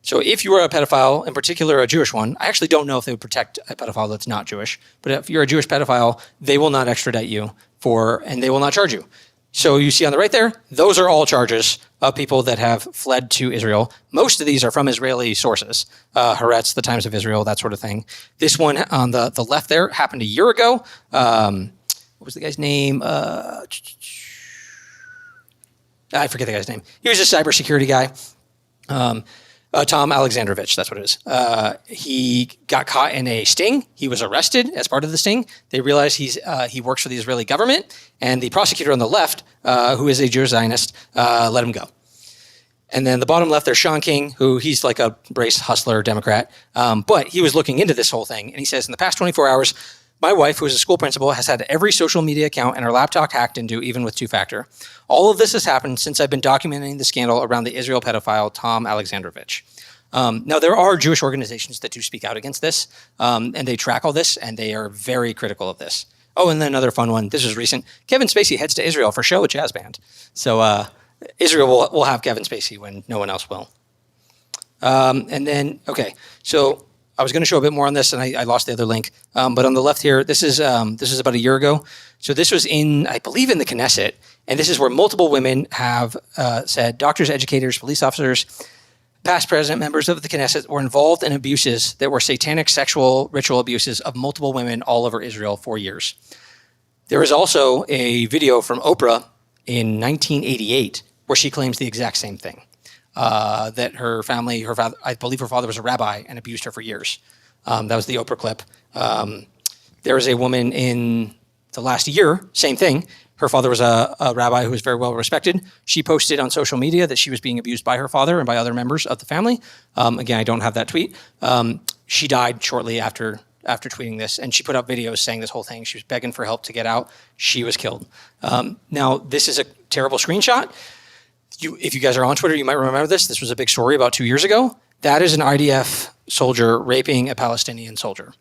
S2: So if you are a pedophile, in particular a Jewish one, I actually don't know if they would protect a pedophile that's not Jewish, but if you're a Jewish pedophile, they will not extradite you and they will not charge you. So you see on the right there, those are all charges of people that have fled to Israel. Most of these are from Israeli sources, Haaretz, the Times of Israel, that sort of thing. This one on the left there happened a year ago. What was the guy's name? I forget the guy's name. He was a cybersecurity guy. Tom Alexandrovich, that's what it is. He got caught in a sting. He was arrested as part of the sting. They realized he works for the Israeli government, and the prosecutor on the left, who is a Jewish Zionist, let him go. And then the bottom left, there's Sean King, who he's like a brace hustler Democrat, but he was looking into this whole thing, and he says, in the past 24 hours, my wife, who is a school principal, has had every social media account and her laptop hacked into, even with two-factor. All of this has happened since I've been documenting the scandal around the Israel pedophile Tom Alexandrovich. Now, there are Jewish organizations that do speak out against this, and they track all this, and they are very critical of this. Oh, and then another fun one. This was recent. Kevin Spacey heads to Israel for show at jazz band. So Israel will have Kevin Spacey when no one else will. And then, okay, so I was going to show a bit more on this, and I lost the other link. But on the left here, this is about a year ago. So this was I believe, in the Knesset, and this is where multiple women have said doctors, educators, police officers, past president, members of the Knesset were involved in abuses that were satanic sexual ritual abuses of multiple women all over Israel for years. There is also a video from Oprah in 1988 where she claims the exact same thing. That her family, I believe her father was a rabbi and abused her for years. That was the Oprah clip. There was a woman in the last year, same thing. Her father was a rabbi who was very well respected. She posted on social media that she was being abused by her father and by other members of the family. Again, I don't have that tweet. She died shortly after tweeting this, and she put up videos saying this whole thing. She was begging for help to get out. She was killed. Now, this is a terrible screenshot. If you guys are on Twitter, you might remember this. This was a big story about 2 years ago. That is an IDF soldier raping a Palestinian soldier.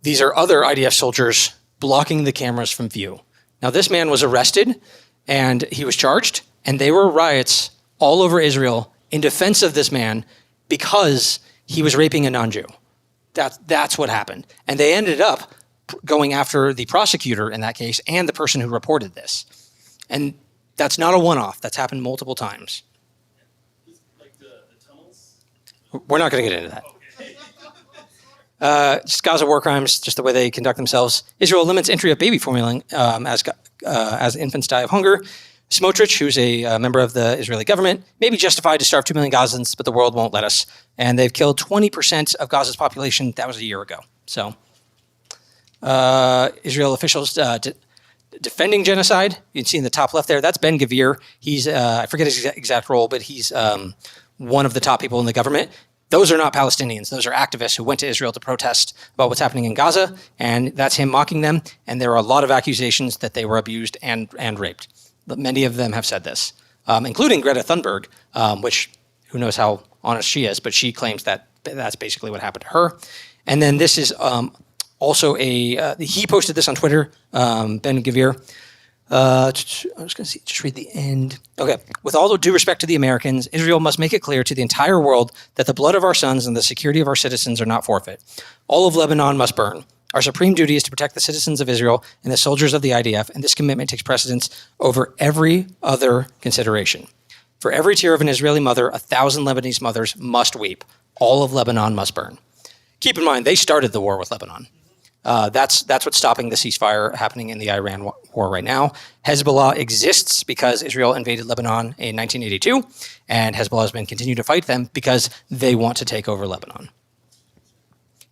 S2: These are other IDF soldiers blocking the cameras from view. Now, this man was arrested, and he was charged, and there were riots all over Israel in defense of this man because he was raping a non-Jew. That's what happened. And they ended up going after the prosecutor in that case and the person who reported this. And that's not a one-off. That's happened multiple times.
S5: Like the tunnels?
S2: We're not going to get into that. Just Gaza war crimes, just the way they conduct themselves. Israel limits entry of baby formula as infants die of hunger. Smotrich, who's a member of the Israeli government, may be justified to starve 2 million Gazans, but the world won't let us. And they've killed 20% of Gaza's population. That was a year ago. So Israel officials defending genocide. You can see in the top left there, that's Ben Gvir. He's, I forget his exact role, but he's one of the top people in the government. Those are not Palestinians. Those are activists who went to Israel to protest about what's happening in Gaza, and that's him mocking them. And there are a lot of accusations that they were abused and raped. But many of them have said this, including Greta Thunberg, which who knows how honest she is, but she claims that that's basically what happened to her. And then this is also he posted this on Twitter, Ben Gvir. I was going to just read the end. Okay. With all due respect to the Americans, Israel must make it clear to the entire world that the blood of our sons and the security of our citizens are not forfeit. All of Lebanon must burn. Our supreme duty is to protect the citizens of Israel and the soldiers of the IDF, and this commitment takes precedence over every other consideration. For every tear of an Israeli mother, 1,000 Lebanese mothers must weep. All of Lebanon must burn. Keep in mind, they started the war with Lebanon. That's what's stopping the ceasefire happening in the Iran war right now. Hezbollah exists because Israel invaded Lebanon in 1982, and Hezbollah has been continuing to fight them because they want to take over Lebanon.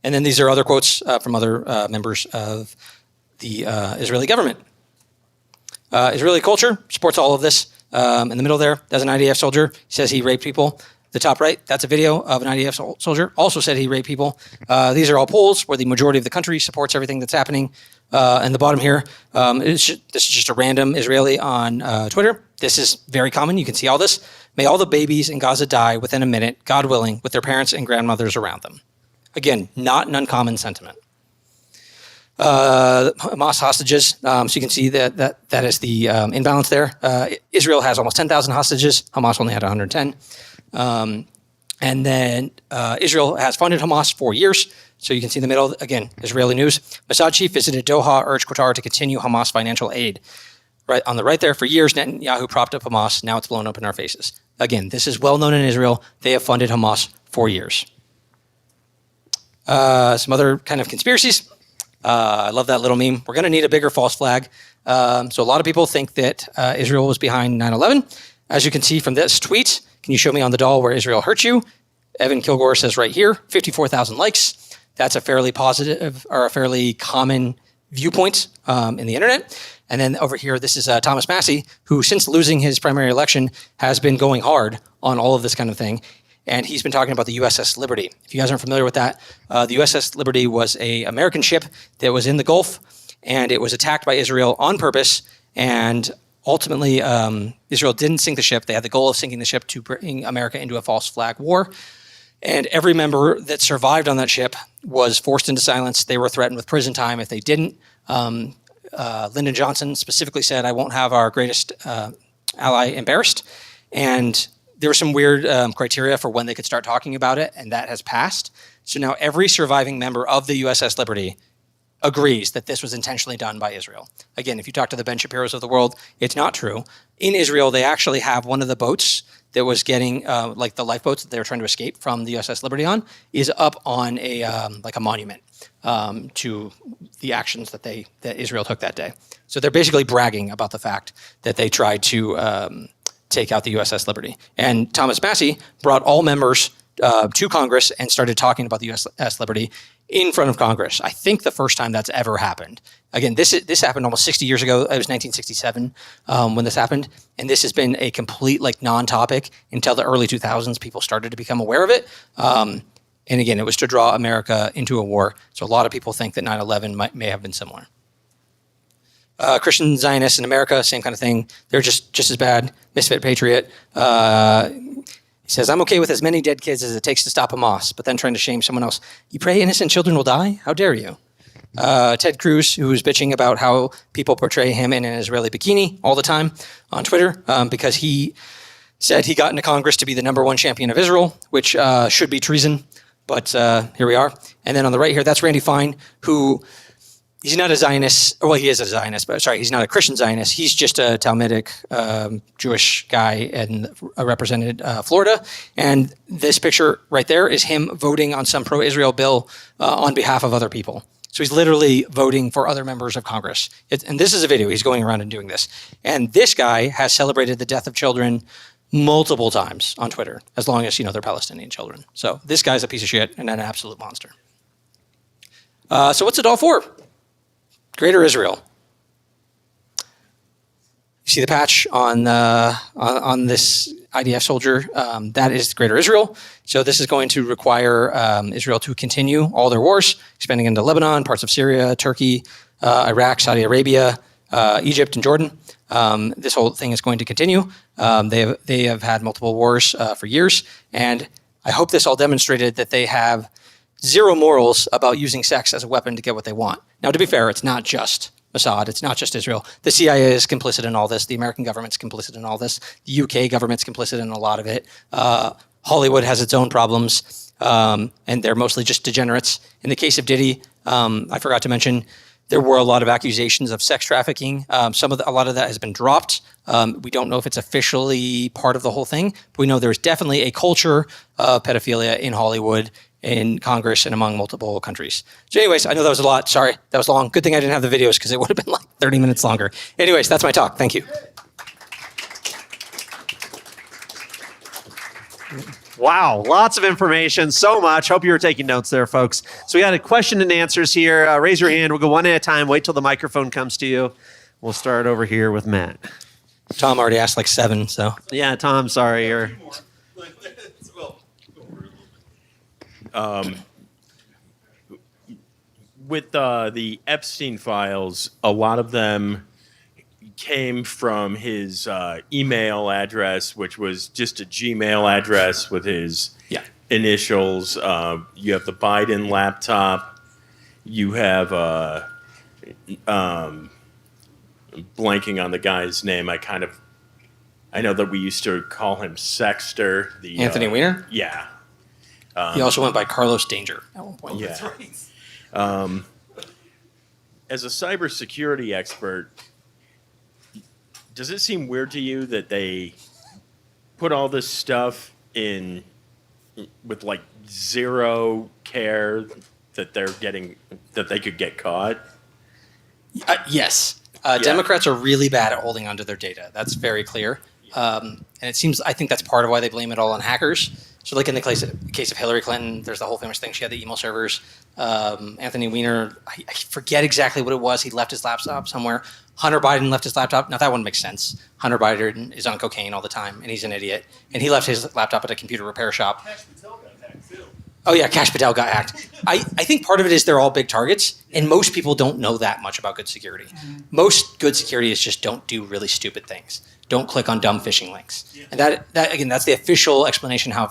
S2: And then these are other quotes from other members of the Israeli government. Israeli culture supports all of this. In the middle there, there's an IDF soldier. He says he raped people. The top right, that's a video of an IDF soldier. Also said he raped people. These are all polls where the majority of the country supports everything that's happening. And the bottom here, this is just a random Israeli on Twitter. This is very common. You can see all this. May all the babies in Gaza die within a minute, God willing, with their parents and grandmothers around them. Again, not an uncommon sentiment. Hamas hostages. So you can see that is the imbalance there. Israel has almost 10,000 hostages. Hamas only had 110. And then Israel has funded Hamas for years. So you can see in the middle, again, Israeli news. Mossad chief visited Doha, urged Qatar to continue Hamas financial aid. right on the right there. For years, Netanyahu propped up Hamas. Now it's blown up in our faces. Again, this is well known in Israel. They have funded Hamas for years. Some other kind of conspiracies. I love that little meme. We're going to need a bigger false flag. So a lot of people think that Israel was behind 9/11. As you can see from this tweet, can you show me on the doll where Israel hurt you? Evan Kilgore says right here, 54,000 likes. That's a fairly positive or a fairly common viewpoint in the internet. And then over here, this is Thomas Massey, who since losing his primary election has been going hard on all of this kind of thing. And he's been talking about the USS Liberty. If you guys aren't familiar with that, the USS Liberty was an American ship that was in the Gulf, and it was attacked by Israel on purpose. And ultimately, Israel didn't sink the ship. They had the goal of sinking the ship to bring America into a false flag war. And every member that survived on that ship was forced into silence. They were threatened with prison time if they didn't. Lyndon Johnson specifically said, "I won't have our greatest ally embarrassed." And there were some weird criteria for when they could start talking about it, and that has passed. So now every surviving member of the USS Liberty agrees that this was intentionally done by Israel. Again, if you talk to the Ben Shapiros of the world, it's not true. In Israel, they actually have one of the boats that was getting, like the lifeboats that they were trying to escape from the USS Liberty on, is up on a like a monument to the actions that Israel took that day. So they're basically bragging about the fact that they tried to take out the USS Liberty. And Thomas Massey brought all members to Congress and started talking about the USS Liberty in front of Congress. I think the first time that's ever happened. Again, this happened almost 60 years ago. It was 1967 when this happened. And this has been a complete non-topic until the early 2000s. People started to become aware of it. And again, it was to draw America into a war. So a lot of people think that 9/11 may have been similar. Christian Zionists in America, same kind of thing. They're just as bad. Misfit Patriot. He says, "I'm okay with as many dead kids as it takes to stop Hamas, but then trying to shame someone else. You pray innocent children will die? How dare you?" Ted Cruz, who was bitching about how people portray him in an Israeli bikini all the time on Twitter because he said he got into Congress to be the #1 champion of Israel, which should be treason. But here we are. And then on the right here, that's Randy Fine, who... He's not a Zionist. Well, he is a Zionist, but sorry, he's not a Christian Zionist. He's just a Talmudic Jewish guy and represented Florida. And this picture right there is him voting on some pro-Israel bill on behalf of other people. So he's literally voting for other members of Congress. And this is a video. He's going around and doing this. And this guy has celebrated the death of children multiple times on Twitter, as long as, they're Palestinian children. So this guy's a piece of shit and an absolute monster. So what's it all for? Greater Israel. You see the patch on this IDF soldier? That is Greater Israel. So this is going to require Israel to continue all their wars, expanding into Lebanon, parts of Syria, Turkey, Iraq, Saudi Arabia, Egypt, and Jordan. This whole thing is going to continue. They have had multiple wars for years, and I hope this all demonstrated that they have zero morals about using sex as a weapon to get what they want. Now, to be fair, it's not just Mossad. It's not just Israel. The CIA is complicit in all this. The American government's complicit in all this. The UK government's complicit in a lot of it. Hollywood has its own problems, and they're mostly just degenerates. In the case of Diddy, I forgot to mention, there were a lot of accusations of sex trafficking. A lot of that has been dropped. We don't know if it's officially part of the whole thing, but we know there's definitely a culture of pedophilia in Hollywood, in Congress, and among multiple countries. So anyways, I know that was a lot. Sorry, that was long. Good thing I didn't have the videos because it would have been 30 minutes longer. Anyways, that's my talk. Thank you.
S1: Wow, lots of information, so much. Hope you were taking notes there, folks. So we got a question and answers here. Raise your hand. We'll go one at a time. Wait till the microphone comes to you. We'll start over here with Matt.
S2: Tom already asked 7, so.
S1: Yeah, Tom, sorry.
S6: With the Epstein files, a lot of them came from his email address, which was just a Gmail address with his initials. You have the Biden laptop. You have blanking on the guy's name. I know that we used to call him Sexter.
S2: Anthony Weiner?
S6: Yeah.
S2: He also went by Carlos Danger at one point.
S6: Yeah.
S2: That's right.
S6: As a cybersecurity expert, does it seem weird to you that they put all this stuff in with like zero care that they could get caught?
S2: Yes. Democrats are really bad at holding onto their data. That's very clear. And it seems, I think that's part of why they blame it all on hackers. So like in the case of Hillary Clinton, there's the whole famous thing. She had the email servers. Anthony Weiner, I forget exactly what it was. He left his laptop somewhere. Hunter Biden left his laptop. Now that one makes sense. Hunter Biden is on cocaine all the time, and he's an idiot. And he left his laptop at a computer repair shop.
S3: Cash Patel got hacked too.
S2: Oh yeah, Cash Patel got hacked. I think part of it is they're all big targets, and most people don't know that much about good security. Most good security is just don't do really stupid things. Don't click on dumb phishing links. And that again, that's the official explanation how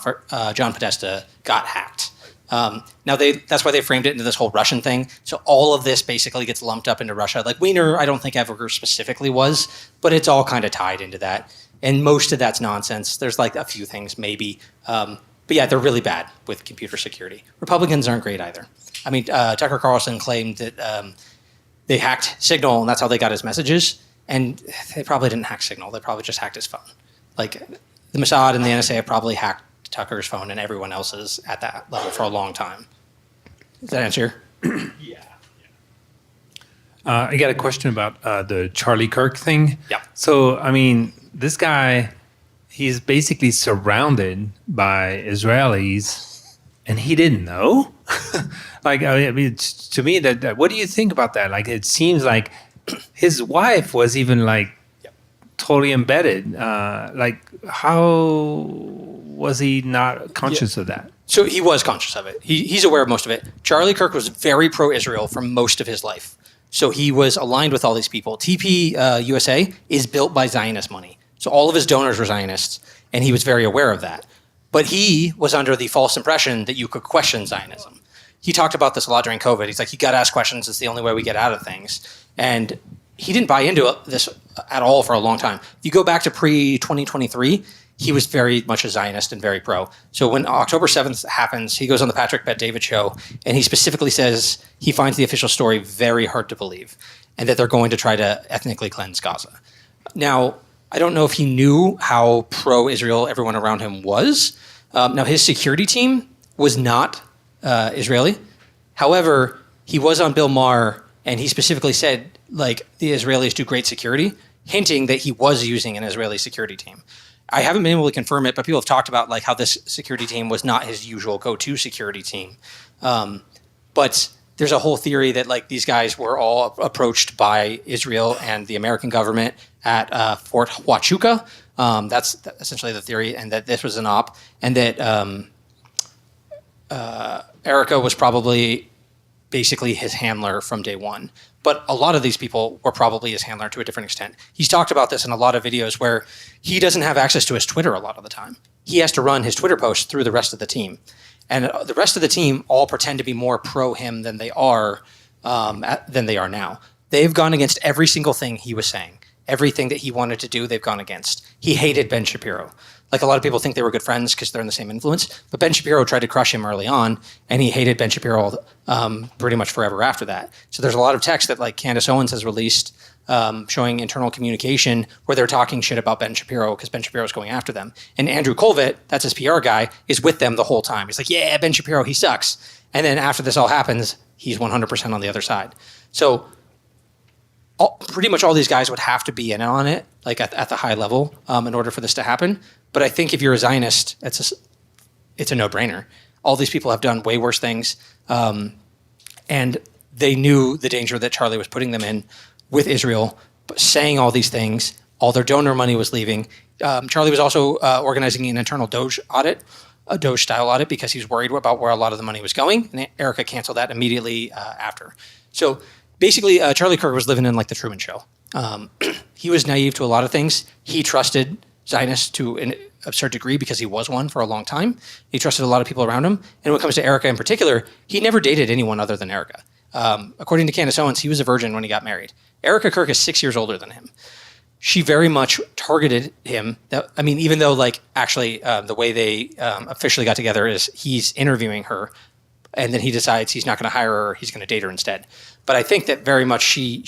S2: John Podesta got hacked. Now that's why they framed it into this whole Russian thing. So all of this basically gets lumped up into Russia. Like Weiner, I don't think ever specifically was, but it's all kind of tied into that. And most of that's nonsense. There's like a few things maybe. But yeah, they're really bad with computer security. Republicans aren't great either. I mean, Tucker Carlson claimed that they hacked Signal, and that's how they got his messages. And they probably didn't hack Signal. They probably just hacked his phone. Like the Mossad and the NSA have probably hacked Tucker's phone and everyone else's at that level for a long time. Does that answer?
S6: Yeah.
S7: I got a question about the Charlie Kirk thing.
S2: Yeah.
S7: So, I mean, this guy, he's basically surrounded by Israelis, and he didn't know. Like, I mean, to me, that what do you think about that? Like, it seems like his wife was even like totally embedded. Like, how was he not conscious of that?
S2: So he was conscious of it. He's aware of most of it. Charlie Kirk was very pro-Israel for most of his life. So he was aligned with all these people. TP USA is built by Zionist money. So all of his donors were Zionists, and he was very aware of that. But he was under the false impression that you could question Zionism. He talked about this a lot during COVID. He's like, you got to ask questions. It's the only way we get out of things. And he didn't buy into this at all for a long time. If you go back to pre-2023, he was very much a Zionist and very pro. So when October 7th happens, he goes on the Patrick Bet-David show, and he specifically says he finds the official story very hard to believe, and that they're going to try to ethnically cleanse Gaza. Now, I don't know if he knew how pro-Israel everyone around him was. Now, his security team was not Israeli. However, he was on Bill Maher, and he specifically said, like, the Israelis do great security, hinting that he was using an Israeli security team. I haven't been able to confirm it, but people have talked about like how this security team was not his usual go-to security team. But there's a whole theory that like these guys were all approached by Israel and the American government at Fort Huachuca. That's essentially the theory, and that this was an op, and that Erica was probably basically his handler from day one. But a lot of these people were probably his handler to a different extent. He's talked about this in a lot of videos where he doesn't have access to his Twitter a lot of the time. He has to run his Twitter posts through the rest of the team. And the rest of the team all pretend to be more pro him than they are now. They've gone against every single thing he was saying. Everything that he wanted to do, they've gone against. He hated Ben Shapiro. Like a lot of people think they were good friends because they're in the same influence, but Ben Shapiro tried to crush him early on, and he hated Ben Shapiro pretty much forever after that. So there's a lot of text that like Candace Owens has released showing internal communication where they're talking shit about Ben Shapiro because Ben Shapiro's going after them. And Andrew Colvett, that's his PR guy, is with them the whole time. He's like, yeah, Ben Shapiro, he sucks. And then after this all happens, he's 100% on the other side. So pretty much all these guys would have to be in on it, like at the high level, in order for this to happen. But I think if you're a Zionist, it's a no-brainer. All these people have done way worse things, and they knew the danger that Charlie was putting them in with Israel, but saying all these things. All their donor money was leaving. Charlie was also organizing an internal Doge audit, a Doge-style audit, because he was worried about where a lot of the money was going, and Erica canceled that immediately after. So basically, Charlie Kirk was living in like the Truman Show. He was naive to a lot of things. He trusted Zionists to an absurd degree because he was one for a long time. He trusted a lot of people around him. And when it comes to Erica in particular, he never dated anyone other than Erica. According to Candace Owens, he was a virgin when he got married. Erica Kirk is 6 years older than him. She very much targeted him. Even though like actually the way they officially got together is he's interviewing her and then he decides he's not going to hire her, he's going to date her instead. But I think that very much she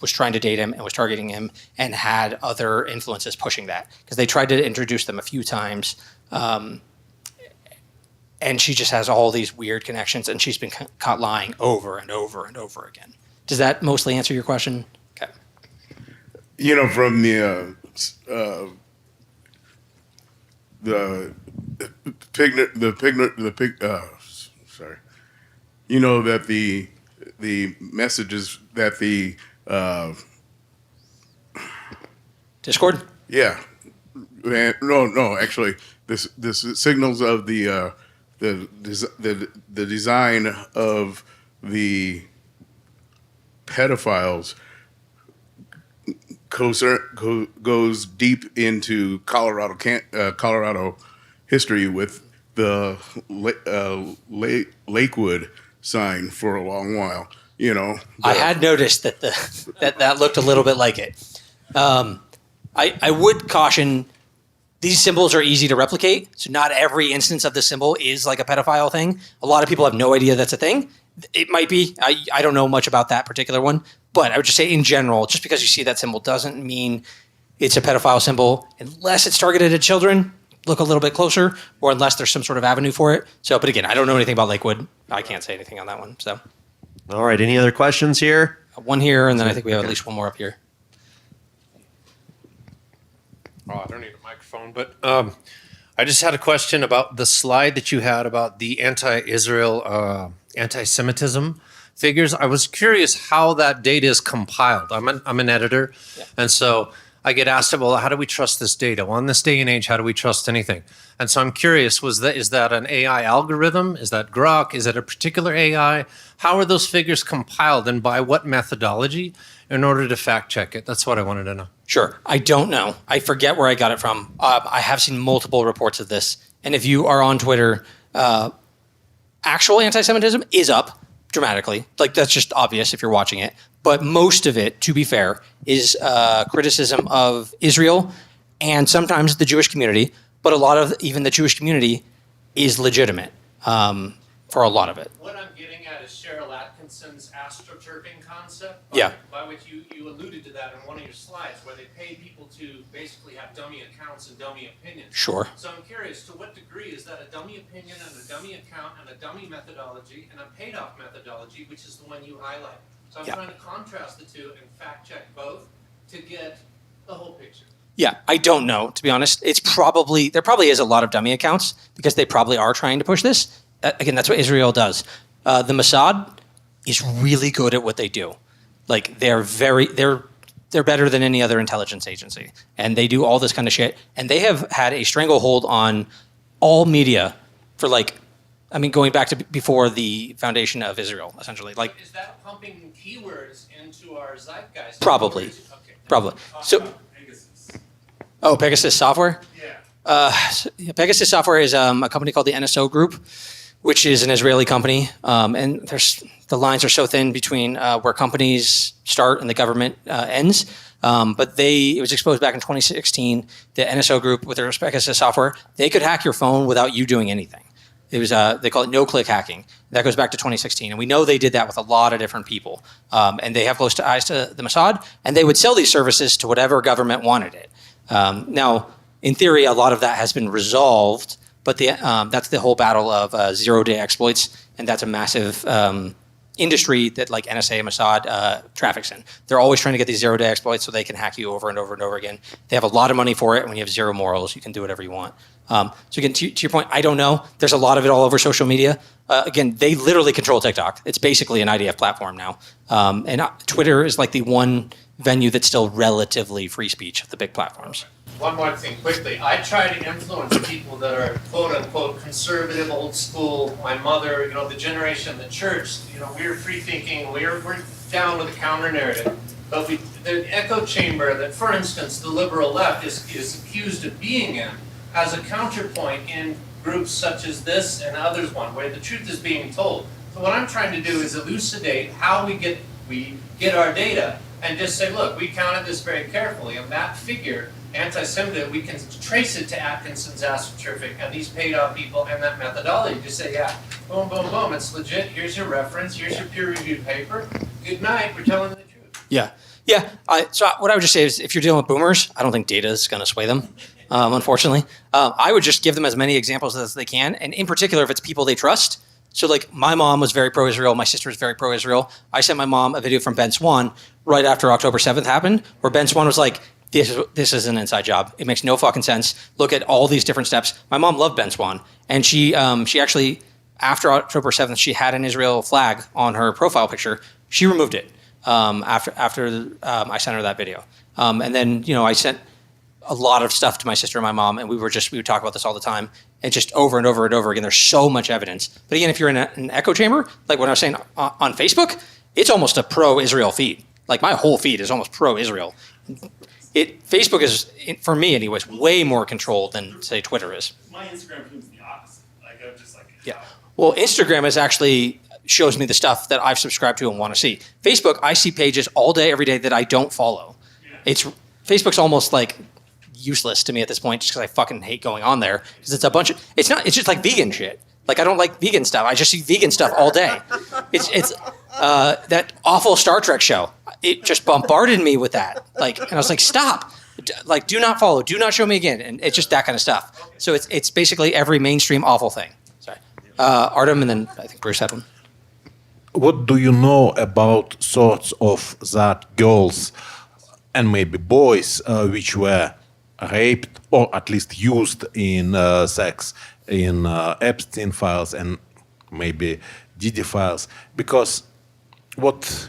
S2: was trying to date him and was targeting him and had other influences pushing that, because they tried to introduce them a few times. And she just has all these weird connections, and she's been caught lying over and over and over again. Does that mostly answer your question? Okay.
S8: You know, from sorry. You know that the messages that the
S2: Discord?
S8: yeah, no, actually, this signals of the design of the pedophiles goes deep into Colorado history with the Lakewood sign for a long while. You know,
S2: I had noticed that that looked a little bit like it. I would caution, these symbols are easy to replicate, so not every instance of the symbol is like a pedophile thing. A lot of people have no idea that's a thing. It might be. I don't know much about that particular one, but I would just say in general, just because you see that symbol doesn't mean it's a pedophile symbol, unless it's targeted at children. Look a little bit closer, or unless there's some sort of avenue for it. So, but again, I don't know anything about Lakewood. I can't say anything on that one. So,
S1: All right. Any other questions here?
S2: one here, and then I think we have at least one more up here.
S9: Oh, I don't need a microphone, but I just had a question about the slide that you had about the anti-Israel, anti-Semitism figures. I was curious how that data is compiled. I'm an editor, and so I get asked, well, how do we trust this data? Well, in this day and age, how do we trust anything? And so I'm curious, is that an AI algorithm? Is that Grok? Is it a particular AI? How are those figures compiled, and by what methodology in order to fact check it? That's what I wanted to know.
S2: Sure. I don't know. I forget where I got it from. I have seen multiple reports of this. And if you are on Twitter, actual anti-Semitism is up dramatically. Like, that's just obvious if you're watching it. But most of it, to be fair, is criticism of Israel and sometimes the Jewish community. But a lot of even the Jewish community is legitimate for a lot of it.
S10: What I'm getting at is Cheryl Atkinson's astroturfing concept,
S2: Yeah.
S10: by which you alluded to that in one of your slides, where they pay people to basically have dummy accounts and dummy opinions.
S2: Sure.
S10: So I'm curious, to what degree is that a dummy opinion and a dummy account and a dummy methodology and a paid-off methodology, which is the one you highlight? So I'm trying to contrast the two and fact-check both to get the whole picture.
S2: Yeah, I don't know, to be honest. There probably is a lot of dummy accounts because they probably are trying to push this. Again, that's what Israel does. The Mossad is really good at what they do. Like, they're better than any other intelligence agency, and they do all this kind of shit. And they have had a stranglehold on all media for going back to before the foundation of Israel, essentially. Like,
S10: is that pumping keywords into our zeitgeist?
S2: Probably.
S10: Okay.
S2: Probably. So, Pegasus Software?
S10: Yeah.
S2: Pegasus Software is a company called the NSO Group, which is an Israeli company. And the lines are so thin between where companies start and the government ends. But it was exposed back in 2016. The NSO Group, with their Pegasus Software, they could hack your phone without you doing anything. It was they call it no-click hacking. That goes back to 2016, and we know they did that with a lot of different people. And they have close ties to the Mossad, and they would sell these services to whatever government wanted it. Now, in theory, a lot of that has been resolved, but that's the whole battle of zero-day exploits, and that's a massive industry that like NSA and Mossad traffics in. They're always trying to get these zero-day exploits so they can hack you over and over and over again. They have a lot of money for it, and when you have zero morals, you can do whatever you want. So again, to your point, I don't know. There's a lot of it all over social media. Again, they literally control TikTok. It's basically an IDF platform now. And Twitter is like the one venue that's still relatively free speech of the big platforms.
S10: One more thing quickly. I try to influence people that are quote unquote conservative, old school. My mother, the generation of the church, we're free thinking, we're down with the counter narrative. But the echo chamber that, for instance, the liberal left is accused of being in as a counterpoint in groups such as this and others where the truth is being told. So what I'm trying to do is elucidate how we get our data and just say, look, we counted this very carefully, and that figure, anti-Semitism, we can trace it to Atkinson's astroturfing and these paid off people and that methodology. Just say, yeah, Boom, boom, boom. It's legit. Here's your reference. Here's your peer-reviewed paper. Good night. We're telling the truth.
S2: Yeah. Yeah. So what I would just say is if you're dealing with boomers, I don't think data is going to sway them, unfortunately. I would just give them as many examples as they can. And in particular, if it's people they trust. So like my mom was very pro-Israel. My sister was very pro-Israel. I sent my mom a video from Ben Swan right after October 7th happened, where Ben Swan was like, this is an inside job. It makes no fucking sense. Look at all these different steps. My mom loved Ben Swan. And she actually, after October 7th, she had an Israel flag on her profile picture. She removed it after I sent her that video. And then, I sent a lot of stuff to my sister and my mom, and we would talk about this all the time. And just over and over and over again, there's so much evidence. But again, if you're in an echo chamber, like what I was saying on Facebook, it's almost a pro-Israel feed. Like my whole feed is almost pro-Israel. Facebook is, for me anyways, way more controlled than, say, Twitter is.
S5: My Instagram feed is the opposite. Like, I'm just like,
S2: yeah. Well, Instagram is actually shows me the stuff that I've subscribed to and want to see. Facebook, I see pages all day, every day that I don't follow. Yeah. Facebook's almost like useless to me at this point, just because I fucking hate going on there. Because it's a bunch of, it's just like vegan shit. Like I don't like vegan stuff. I just see vegan stuff all day. It's that awful Star Trek show. It just bombarded me with that. And I was like, stop. Like, do not follow. Do not show me again. And it's just that kind of stuff. So it's basically every mainstream awful thing. Sorry, Artem, and then I think Bruce had one.
S11: What do you know about sorts of that girls and maybe boys which were raped or at least used in sex in Epstein files and maybe Didi files? Because what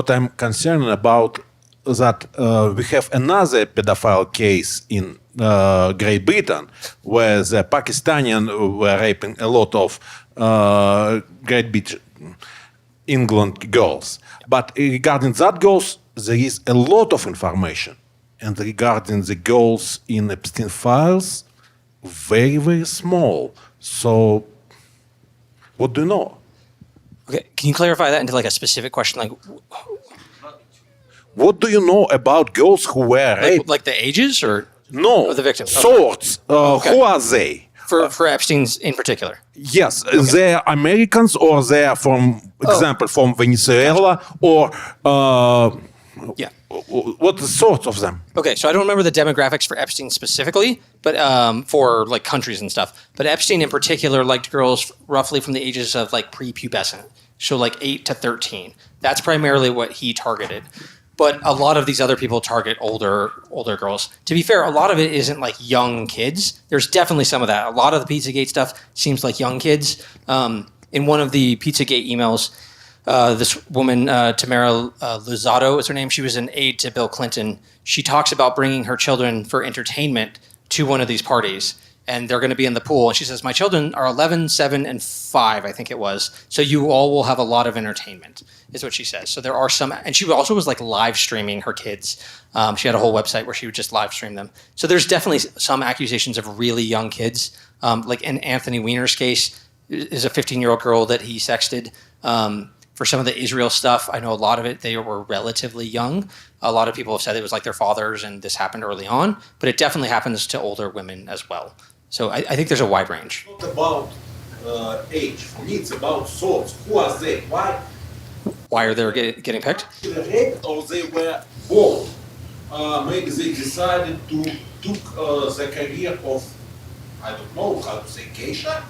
S11: I'm concerned about that we have another pedophile case in Great Britain where the Pakistani were raping a lot of Great Britain, England girls. But regarding that girls, there is a lot of information. And regarding the girls in Epstein files, very, very small. So, what do you know?
S2: Okay, can you clarify that into like a specific question? Like,
S11: what do you know about girls who were raped?
S2: Like the ages or
S11: no?
S2: The victims.
S11: Sorts. Okay. Who are they?
S2: For Epstein's in particular.
S11: Yes, okay. They're Americans or they're example from Venezuela or
S2: yeah.
S11: What the sort of them?
S2: Okay, so I don't remember the demographics for Epstein specifically, but for like countries and stuff. But Epstein in particular liked girls roughly from the ages of like prepubescent, so like 8 to 13. That's primarily what he targeted. But a lot of these other people target older girls. To be fair, a lot of it isn't like young kids. There's definitely some of that. A lot of the Pizzagate stuff seems like young kids. In one of the Pizzagate emails, this woman, Tamara Luzzatto is her name. She was an aide to Bill Clinton. She talks about bringing her children for entertainment to one of these parties. And they're going to be in the pool. And she says, my children are 11, 7, and 5, I think it was. So you all will have a lot of entertainment, is what she says. So there are some, and she also was like live streaming her kids. She had a whole website where she would just live stream them. So there's definitely some accusations of really young kids. Like in Anthony Weiner's case, is a 15-year-old girl that he sexted. For some of the Israel stuff, I know a lot of it, they were relatively young. A lot of people have said it was like their fathers and this happened early on, but it definitely happens to older women as well. So I think there's a wide range.
S11: Not about age. For me, it's about sorts. Who are they?
S2: Why are they getting picked?
S11: Raped or they were born. Maybe they decided to took the career of, I don't know how to say, geisha,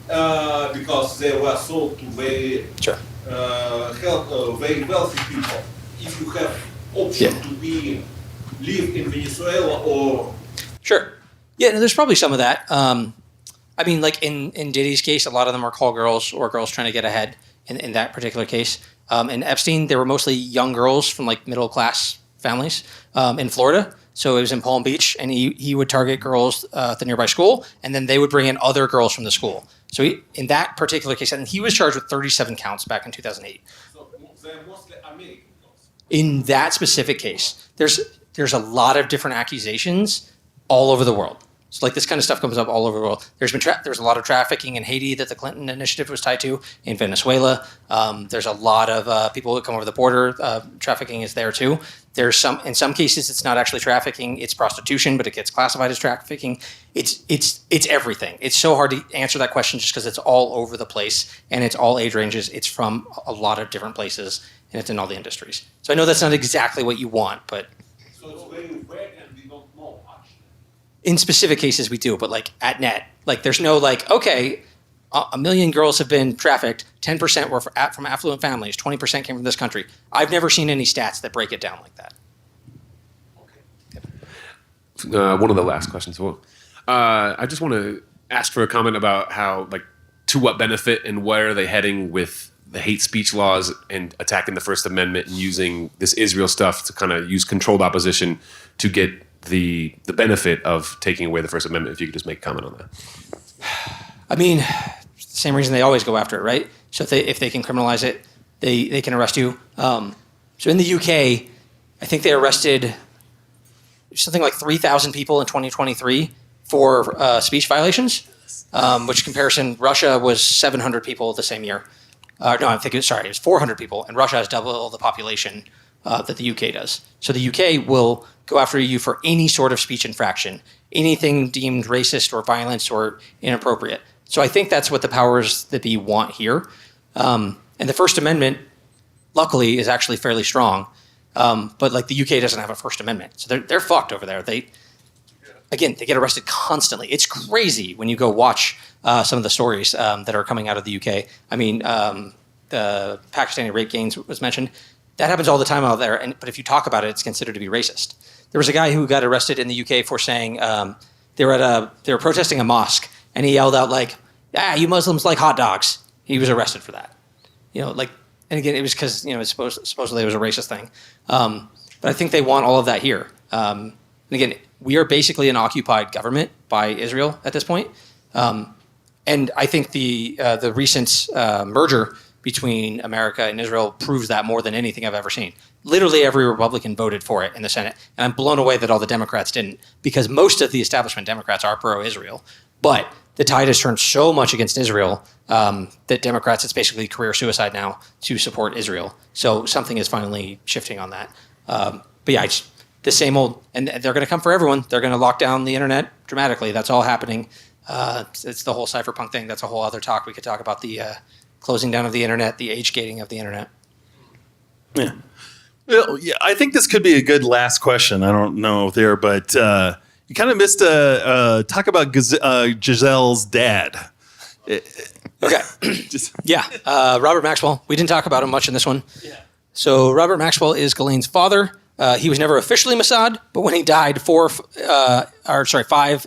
S11: because they were sold to very,
S2: sure.
S11: Very wealthy people. If you have option to live in Venezuela or...
S2: Sure. Yeah, there's probably some of that. I mean, like in Diddy's case, a lot of them are call girls or girls trying to get ahead in that particular case. In Epstein, they were mostly young girls from like middle class families in Florida. So it was in Palm Beach, and he would target girls at the nearby school, and then they would bring in other girls from the school. So in that particular case, and he was charged with 37 counts back in 2008.
S11: So they're mostly American girls.
S2: In that specific case, there's a lot of different accusations all over the world. So like this kind of stuff comes up all over the world. There's a lot of trafficking in Haiti that the Clinton initiative was tied to. In Venezuela, there's a lot of people who come over the border. Trafficking is there too. In some cases it's not actually trafficking, it's prostitution, but it gets classified as trafficking. It's everything. It's so hard to answer that question just because it's all over the place and it's all age ranges. It's from a lot of different places and it's in all the industries. So I know that's not exactly what you want, but
S11: So it's very vague and we don't know actually.
S2: in specific cases we do, but like at net, like there's no like, okay, a million girls have been trafficked, 10% were from affluent families, 20% came from this country. I've never seen any stats that break it down like that.
S12: One of the last questions. Well, I just want to ask for a comment about how, like, to what benefit and where are they heading with the hate speech laws and attacking the First Amendment and using this Israel stuff to kind of use controlled opposition to get the benefit of taking away the First Amendment. If you could just make a comment on that.
S2: I mean, same reason they always go after it, right? So if they can criminalize it, they can arrest you. So in the UK, I think they arrested something like 3,000 people in 2023 for speech violations, which comparison, Russia was 700 people the same year. No, I think it was 400 people, and Russia has double the population that the UK does. So the UK will go after you for any sort of speech infraction, anything deemed racist or violence or inappropriate. So I think that's what the powers that be want here. And the First Amendment, luckily, is actually fairly strong. But like the UK doesn't have a First Amendment, so they're fucked over there. They get arrested constantly. It's crazy when you go watch some of the stories that are coming out of the UK. I mean, the Pakistani rape gangs was mentioned. That happens all the time out there. But if you talk about it, it's considered to be racist. There was a guy who got arrested in the UK for saying they were protesting a mosque, and he yelled out like, "You Muslims like hot dogs." He was arrested for that. And again, it was because supposedly it was a racist thing. But I think they want all of that here. And again, we are basically an occupied government by Israel at this point. And I think the recent merger between America and Israel proves that more than anything I've ever seen. Literally every Republican voted for it in the Senate. And I'm blown away that all the Democrats didn't, because most of the establishment Democrats are pro-Israel. But the tide has turned so much against Israel that Democrats, it's basically career suicide now to support Israel. So something is finally shifting on that. But yeah, it's the same old, and they're going to come for everyone. They're going to lock down the internet dramatically. That's all happening. It's the whole cypherpunk thing. That's a whole other talk. We could talk about the closing down of the internet, the age gating of the internet.
S13: Yeah. Well, yeah, I think this could be a good last question. I don't know there, but you kind of missed a talk about Giselle's dad.
S2: Okay. Robert Maxwell. We didn't talk about him much in this one. Yeah. So Robert Maxwell is Ghislaine's father. He was never officially Mossad, but when he died, 5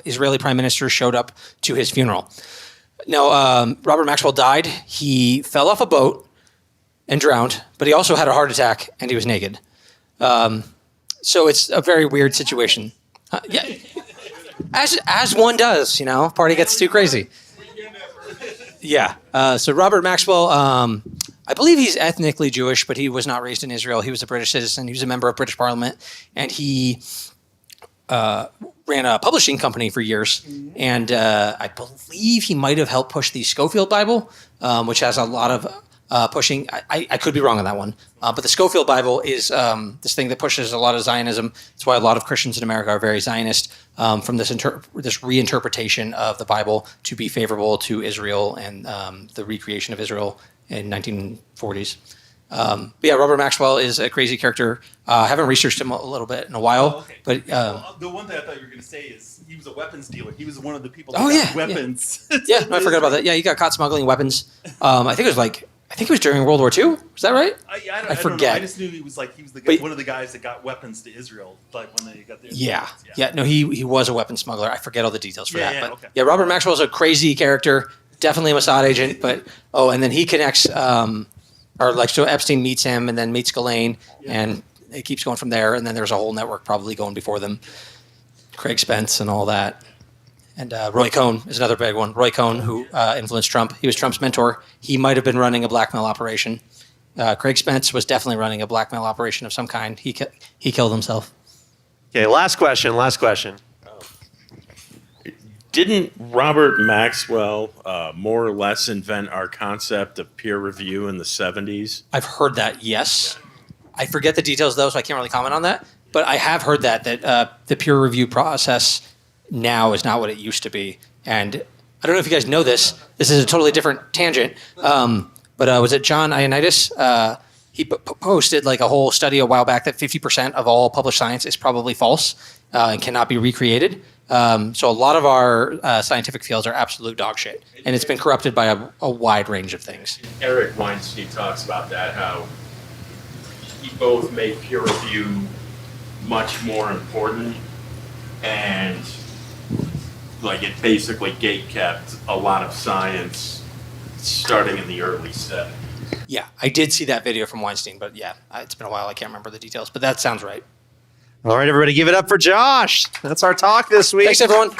S2: Israeli prime ministers showed up to his funeral. Now, Robert Maxwell died. He fell off a boat and drowned, but he also had a heart attack and he was naked. So it's a very weird situation. Yeah, as one does, party gets too crazy. Yeah. So Robert Maxwell, I believe he's ethnically Jewish, but he was not raised in Israel. He was a British citizen. He was a member of British Parliament, and he ran a publishing company for years. And I believe he might have helped push the Schofield Bible, which has a lot of pushing. I could be wrong on that one. But the Schofield Bible is this thing that pushes a lot of Zionism. That's why a lot of Christians in America are very Zionist from this reinterpretation of the Bible to be favorable to Israel and the recreation of Israel in 1940s. But yeah, Robert Maxwell is a crazy character. I haven't researched him a little bit in a while. But
S13: the one thing I thought you were going to say is he was a weapons dealer. He was one of the people
S2: that
S13: got weapons.
S2: Yeah, no, I forgot about that. Yeah, he got caught smuggling weapons. I think it was during World War II. Is that right?
S13: I forget. Don't know. I just knew he was the guy, one of the guys that got weapons to Israel, like when they got there.
S2: Yeah. No, he was a weepons smuggler. I forget all the details for that. But Robert Maxwell is a crazy character, definitely a Mossad agent. But and then he connects, so Epstein meets him and then meets Ghislaine, and it keeps going from there. And then there's a whole network probably going before them, Craig Spence and all that. And Roy Cohn is another big one. Roy Cohn, who influenced Trump. He was Trump's mentor. He might have been running a blackmail operation. Craig Spence was definitely running a blackmail operation of some kind. He killed himself.
S1: Okay, last question.
S6: Didn't Robert Maxwell more or less invent our concept of peer review in the 70s?
S2: I've heard that, yes. I forget the details, though, so I can't really comment on that. But I have heard that the peer review process now is not what it used to be. And I don't know if you guys know this. This is a totally different tangent. But was it John Ioannidis? He posted like a whole study a while back that 50% of all published science is probably false and cannot be recreated. So a lot of our scientific fields are absolute dog shit. And it's been corrupted by a wide range of things.
S6: Eric Weinstein talks about that, how he both made peer review much more important and like it basically gatekept a lot of science starting in the early 70s.
S2: Yeah, I did see that video from Weinstein, but yeah, it's been a while. I can't remember the details, but that sounds right.
S1: All right, everybody, give it up for Josh. That's our talk this week.
S2: Thanks, everyone.